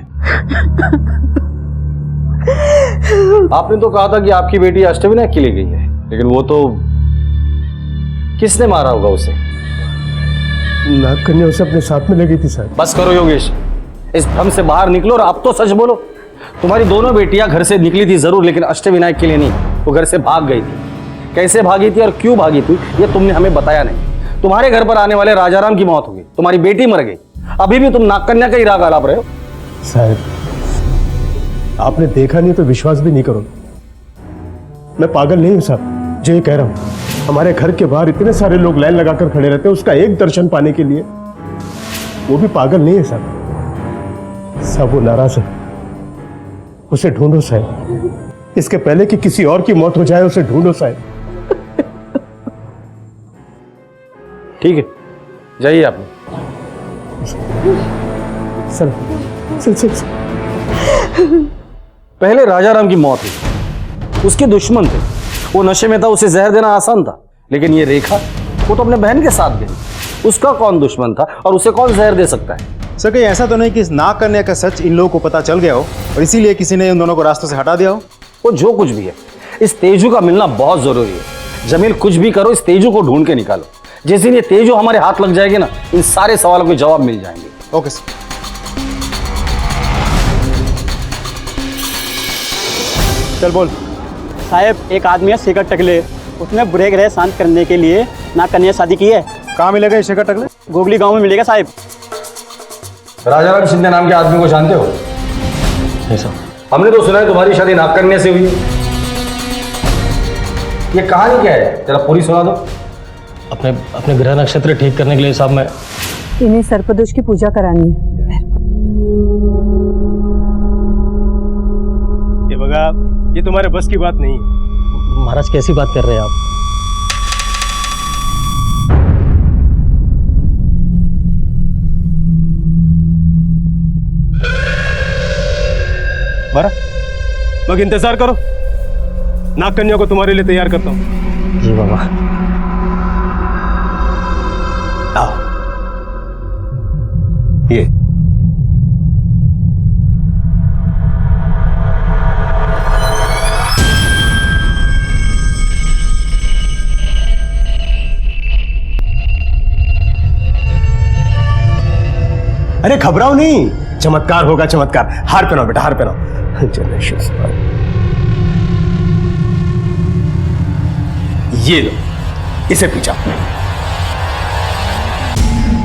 आपने तो कहा था कि आपकी बेटी अष्टविनायक के लिए गई है, लेकिन वो तो किसने मारा होगा उसे? नाग कन्या उसे अपने साथ में लगी थी सर। बस करो योगेश, इस भ्रम से बाहर निकलो और अब तो सच बोलो। तुम्हारी दोनों बेटियां घर से निकली थी जरूर, लेकिन अष्टविनायक के लिए नहीं। वो घर से भाग गई थी। कैसे भागी थी और क्यों भागी थी, ये तुमने हमें बताया नहीं। तुम्हारे घर पर आने वाले राजाराम की मौत हो गई, तुम्हारी बेटी मर गई, अभी भी तुम नाग कन्या का ही राग आलाप रहे हो। साहब आपने देखा नहीं तो विश्वास भी नहीं करो। मैं पागल नहीं हूं साहब, जो ये कह रहा हूं। हमारे घर के बाहर इतने सारे लोग लाइन लगाकर खड़े रहते हैं उसका एक दर्शन पाने के लिए। वो भी पागल नहीं है साहब, सब वो नाराज है। उसे ढूंढो साहब, इसके पहले कि किसी और की मौत हो जाए, उसे ढूंढो साहब। ठीक है, जाइए आप। सर पहले राजाराम की मौत हुई, उसके दुश्मन थे, वो नशे में था, उसे जहर देना आसान था। लेकिन ये रेखा, वो तो अपने बहन के साथ गई, उसका कौन दुश्मन था और उसे कौन जहर दे सकता है? सर कहीं ऐसा तो नहीं कि इस नाग कन्या का सच इन लोगों को पता चल गया हो और इसीलिए किसी ने इन दोनों को रास्तों से हटा दिया हो? वो जो कुछ भी है, इस तेजू का मिलना बहुत जरूरी है। जमील कुछ भी करो, इस तेजू को ढूंढ के निकालो। जिस दिन ये तेजू हमारे हाथ लग जाएगी ना, इन सारे सवालों के जवाब मिल जाएंगे। Okay sir. चल बोल। साहब एक आदमी है शेखर टकले, उसने बुरे ग्रह शांत करने के लिए नाग कन्या शादी की है। कहाँ मिलेगा ये शेखर टकले? गोगली गांव में मिलेगा साहब। राजाराम शिंदे नाम के आदमी को जानते हो? ऐसा हमने तो सुना है तुम्हारी शादी नाग कन्या से हुई। ये कहानी क्या है, जरा पूरी सुना दो। अपने ग्रह नक्षत्र ठीक करने के लिए साहब मैं इन्हें सर्पदोष की पूजा करानी है। ये बगा, ये तुम्हारे बस की बात नहीं है। महाराज कैसी बात कर रहे हैं आप? बरा मग इंतजार करो, नाग कन्या को तुम्हारे लिए तैयार करता हूं। जी बाबा। आओ ये अरे घबराओ नहीं, चमत्कार होगा चमत्कार। हार पहनाओ बेटा, हार पहनाओ। ये लो, इसे पीजा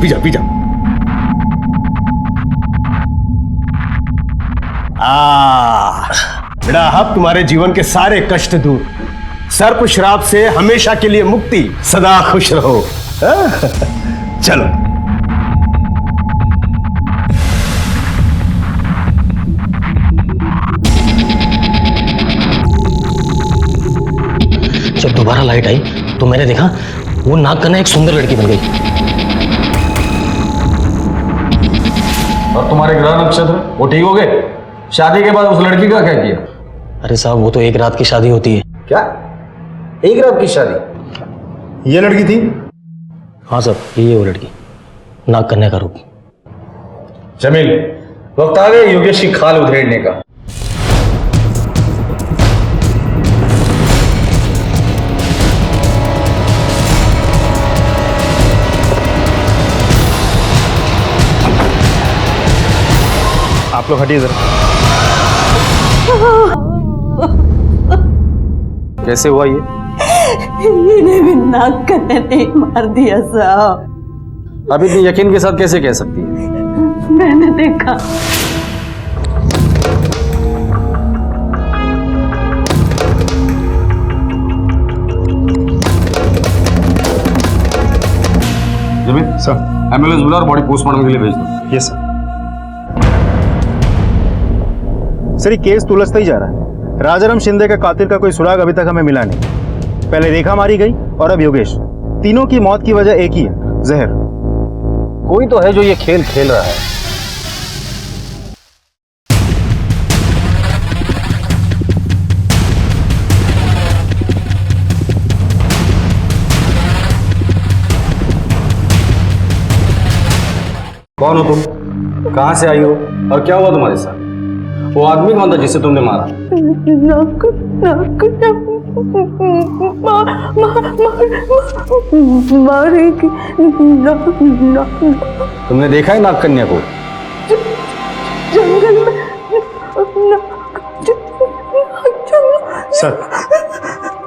पीजा पीजा। बेटा, अब तुम्हारे जीवन के सारे कष्ट दूर, सर्प श्राप से हमेशा के लिए मुक्ति, सदा खुश रहो। चलो। जब दोबारा लाइट आई तो मैंने देखा वो नाग कन्या एक सुंदर लड़की बन गई। और तुम्हारे ग्रह नक्षत्र वो ठीक हो गए? शादी के बाद उस लड़की का क्या किया? अरे साहब, वो तो एक रात की शादी होती है। क्या एक रात की शादी? ये लड़की थी? हाँ साहब, ये वो लड़की, नाग कन्या का रूप। जमील, वक्त आ गया योगेश की खाल उधेड़ने का। आप लोग हटिए जरा। कैसे हुआ ये? इन्हें भी नाग कन्या ने मार दिया साहब। अब इतनी यकीन के साथ कैसे कह सकती है? मैंने देखा। जमील सर, एम्बुलेंस बुला और बॉडी पोस्टमार्टम के लिए भेज दो। यस सर, ये केस उलझता ही जा रहा है। राजाराम शिंदे के कातिल का कोई सुराग अभी तक हमें मिला नहीं। पहले रेखा मारी गई और अब योगेश। तीनों की मौत की वजह एक ही है, जहर। कोई तो है जो ये खेल खेल रहा है। कौन हो तुम? कहां से आई हो और क्या हुआ तुम्हारे साथ? वो आदमी कौन था जिसे तुमने मारा? तुमने देखा है नाग कन्या को? जंगल में। सर,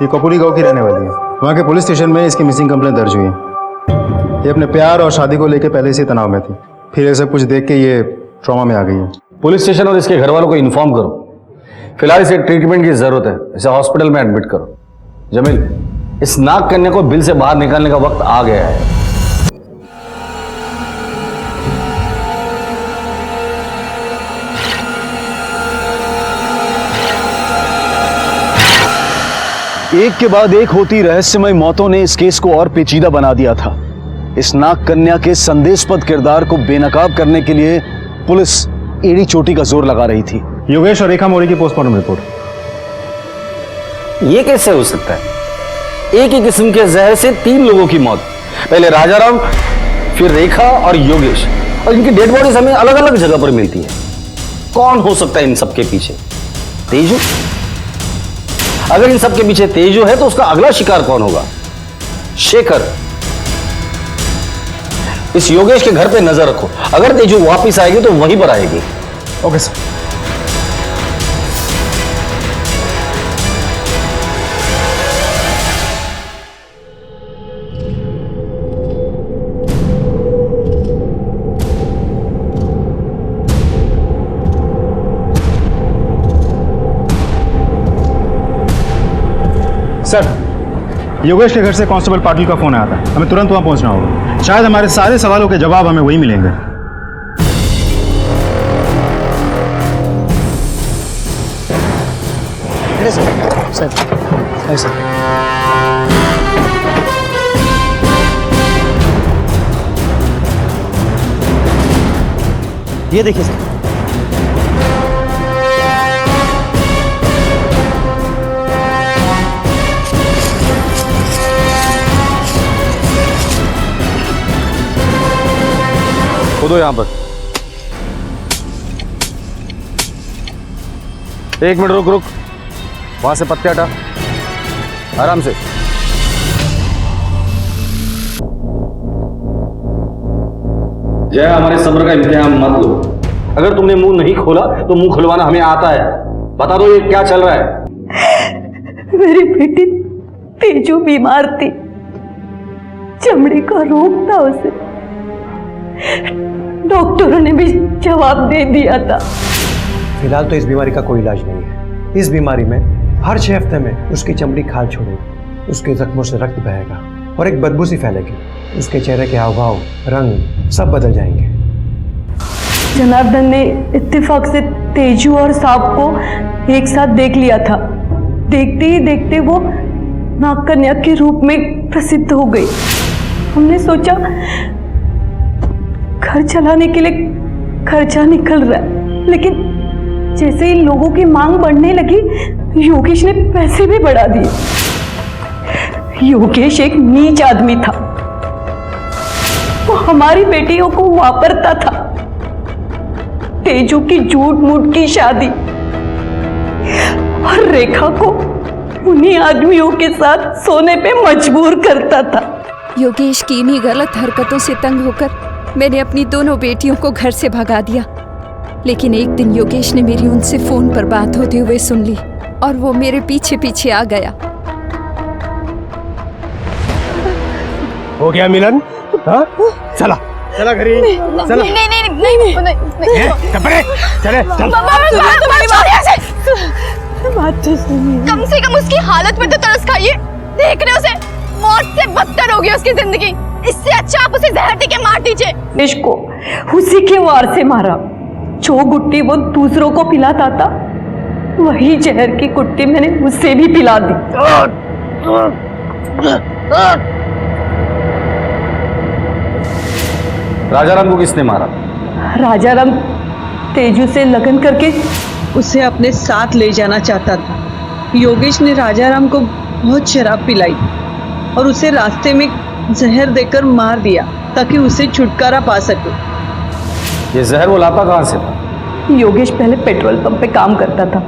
ये कपूरी गांव की रहने वाली है। वहाँ के पुलिस स्टेशन में इसकी मिसिंग कंप्लेंट दर्ज हुई है। ये अपने प्यार और शादी को लेकर पहले से तनाव में थी, फिर ये सब कुछ देख के ये ट्रॉमा में आ गई है। पुलिस स्टेशन और इसके घर वालों को इन्फॉर्म करो। फिलहाल इसे ट्रीटमेंट की जरूरत है, इसे हॉस्पिटल में एडमिट करो। जमील, इस नाग कन्या को बिल से बाहर निकालने का वक्त आ गया है। एक के बाद एक होती रहस्यमय मौतों ने इस केस को और पेचीदा बना दिया था। इस नाग कन्या के संदेशपद किरदार को बेनकाब करने के लिए पुलिस एड़ी चोटी का जोर लगा रही थी। योगेश और रेखा मौर्य की पोस्टमार्टम रिपोर्ट। ये कैसे हो सकता है? एक ही किस्म के जहर से 3 लोगों की मौत, पहले राजाराम, फिर रेखा और योगेश, और इनकी डेड बॉडीज हमें अलग अलग जगह पर मिलती है। कौन हो सकता है इन सबके पीछे? तेजू? अगर इन सबके पीछे तेजू है तो उसका अगला शिकार कौन होगा? शेखर। इस योगेश के घर पे नजर रखो, अगर तेजू वापस आएगी तो वहीं पर आएगी। Okay sir. सर, योगेश के घर से कांस्टेबल पाटिल का फोन आया था। हमें तुरंत वहां पहुंचना होगा। शायद हमारे सारे सवालों के जवाब हमें वही मिलेंगे। सर ये देखिए सर। खोदो यहां पर। एक मिनट रुक रुक, वहां से पत्ते हटा, आराम से। जय, हमारे सब्र का इम्तिहान मत लो। अगर तुमने मुंह नहीं खोला तो मुंह खुलवाना हमें आता है। बता दो ये क्या चल रहा है? मेरी बेटी तेजू बीमार थी, चमड़ी का रोग था उसे। डॉक्टरों ने भी जवाब दे दिया था। फिलहाल तो इस बीमारी का कोई इलाज नहीं है। इस बीमारी में हर 6 हफ्ते में उसकी चमड़ी खाल छोड़ेगी, उसके जख्मों से रक्त बहेगा और एक बदबू सी फैलेगी। उसके चेहरे के हाव भाव, रंग सब बदल जाएंगे। जनार्दन ने इत्तेफाक से तेजू और सांप को एक साथ देख लिया था। देखते ही देखते वो नागकन्या के रूप में प्रसिद्ध हो गई। हमने सोचा घर चलाने के लिए खर्चा निकल रहा है, लेकिन जैसे ही लोगों की मांग बढ़ने लगी, योगेश ने पैसे भी बढ़ा दिए। योगेश एक नीच आदमी था। वो हमारी बेटियों को वापरता था। तेजू की झूठ मूठ की शादी और रेखा को उन्हीं आदमियों के साथ सोने पे मजबूर करता था। योगेश की इन्हीं गलत हरकतों से तंग होकर मैंने अपनी दोनों बेटियों को घर से भगा दिया। लेकिन एक दिन योगेश ने मेरी उनसे फोन पर बात होते हुए सुन ली और वो मेरे पीछे पीछे आ गया। हो गया मिलन? हाँ? चला चला घरी चला। नहीं। कपड़े चले चल। बात तो सुनिए। कम से कम उसकी हालत में तो तरस खाइए। देख रहे हो उसे, मौत से बदतर हो गई उसकी जिंदगी। इससे अच्छा आप उसे जहर देके मार दीजिए। इसको उसी के वार से मारा। जो गुट्टी वो दूसरों को पिलाता था, वही जहर की गुट्टी मैंने उसे भी पिला दी। राजाराम को किसने मारा? राजाराम तेजू से लगन करके उसे अपने साथ ले जाना चाहता था। योगेश ने राजाराम को बहुत शराब पिलाई और उसे रास्ते में जहर देकर मार दिया ताकि उसे छुटकारा पा सके। ये जहर वो लाता कहाँ से था? योगेश पहले पेट्रोल पंप पे काम करता था।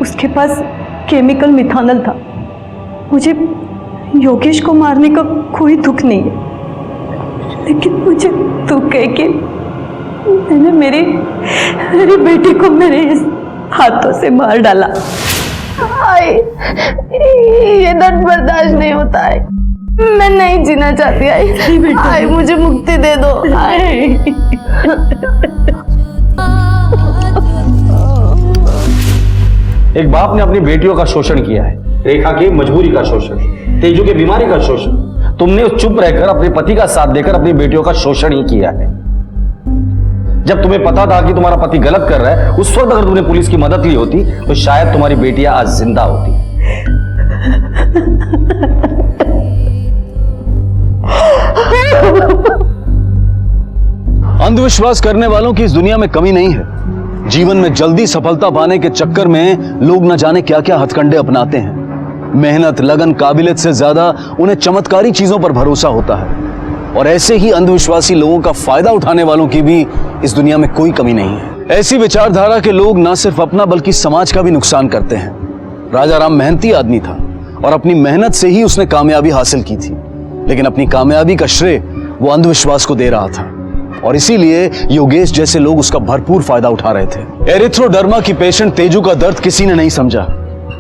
उसके पास केमिकल मिथानल था। मुझे योगेश को मारने का कोई दुख नहीं है, लेकिन मुझे दुख है कि मैंने मेरी बेटी को मेरे हाथों से मार डाला। ये दर्द बर्दाश्त नहीं होता है। मैं नहीं जीना चाहती। आई मुझे मुक्ति दे दो। एक बाप ने अपनी बेटियों का शोषण किया है, रेखा की मजबूरी का शोषण, तेजू की बीमारी का शोषण। तुमने चुप रहकर अपने पति का साथ देकर अपनी बेटियों का शोषण ही किया है। जब तुम्हें पता था कि तुम्हारा पति गलत कर रहा है, उस वक्त अगर तुमने पुलिस की मदद ली होती तो शायद तुम्हारी बेटियां आज जिंदा होती। अंधविश्वास करने वालों की इस दुनिया में कमी नहीं है। जीवन में जल्दी सफलता पाने के चक्कर में लोग न जाने क्या क्या हथकंडे अपनाते हैं। मेहनत, लगन, काबिलियत से ज्यादा उन्हें चमत्कारी चीजों पर भरोसा होता है। और ऐसे ही अंधविश्वासी लोगों का फायदा उठाने वालों की भी इस दुनिया में कोई कमी नहीं है। ऐसी विचारधारा के लोग न सिर्फ अपना बल्कि समाज का भी नुकसान करते हैं। राजाराम मेहनती आदमी था और अपनी मेहनत से ही उसने कामयाबी हासिल की थी, लेकिन अपनी कामयाबी का श्रेय वो अंधविश्वास को दे रहा था और इसीलिए योगेश जैसे लोग उसका भरपूर फायदा उठा रहे थे। एरिथ्रोडर्मा की पेशेंट तेजू का दर्द किसी ने नहीं समझा।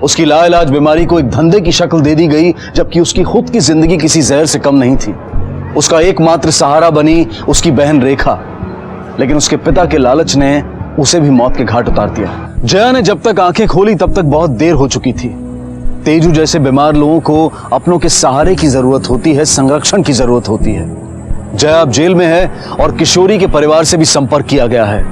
उसकी लाइलाज बीमारी को एक धंधे की शक्ल दे दी गई, जबकि उसकी खुद की जिंदगी किसी जहर से कम नहीं थी। उसका एकमात्र सहारा बनी उसकी बहन रेखा, लेकिन उसके पिता के लालच ने उसे भी मौत के घाट उतार दिया। जया ने जब तक आंखें खोली तब तक बहुत देर हो चुकी थी। तेजू जैसे बीमार लोगों को अपनों के सहारे की जरूरत होती है, संरक्षण की जरूरत होती है। जया अब जेल में है और किशोरी के परिवार से भी संपर्क किया गया है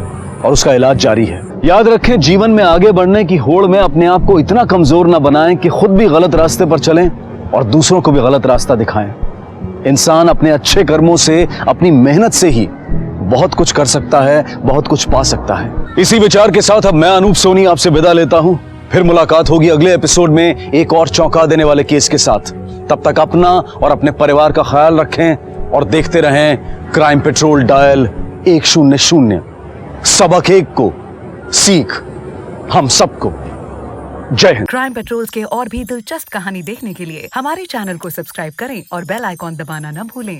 और उसका इलाज जारी है। याद रखें, जीवन में आगे बढ़ने की होड़ में अपने आप को इतना कमजोर न बनाएं कि खुद भी गलत रास्ते पर चलें और दूसरों को भी गलत रास्ता दिखाएं। इंसान अपने अच्छे कर्मों से, अपनी मेहनत से ही बहुत कुछ कर सकता है, बहुत कुछ पा सकता है। इसी विचार के साथ अब मैं अनूप सोनी आपसे विदा लेता हूं। फिर मुलाकात होगी अगले एपिसोड में एक और चौंका देने वाले केस के साथ। तब तक अपना और अपने परिवार का ख्याल रखें और देखते रहें क्राइम पेट्रोल डायल 100। सबक एक को, सीख हम सबको। जय हिंद। क्राइम पेट्रोल के और भी दिलचस्प कहानी देखने के लिए हमारे चैनल को सब्सक्राइब करें और बेल आइकॉन दबाना न भूलें।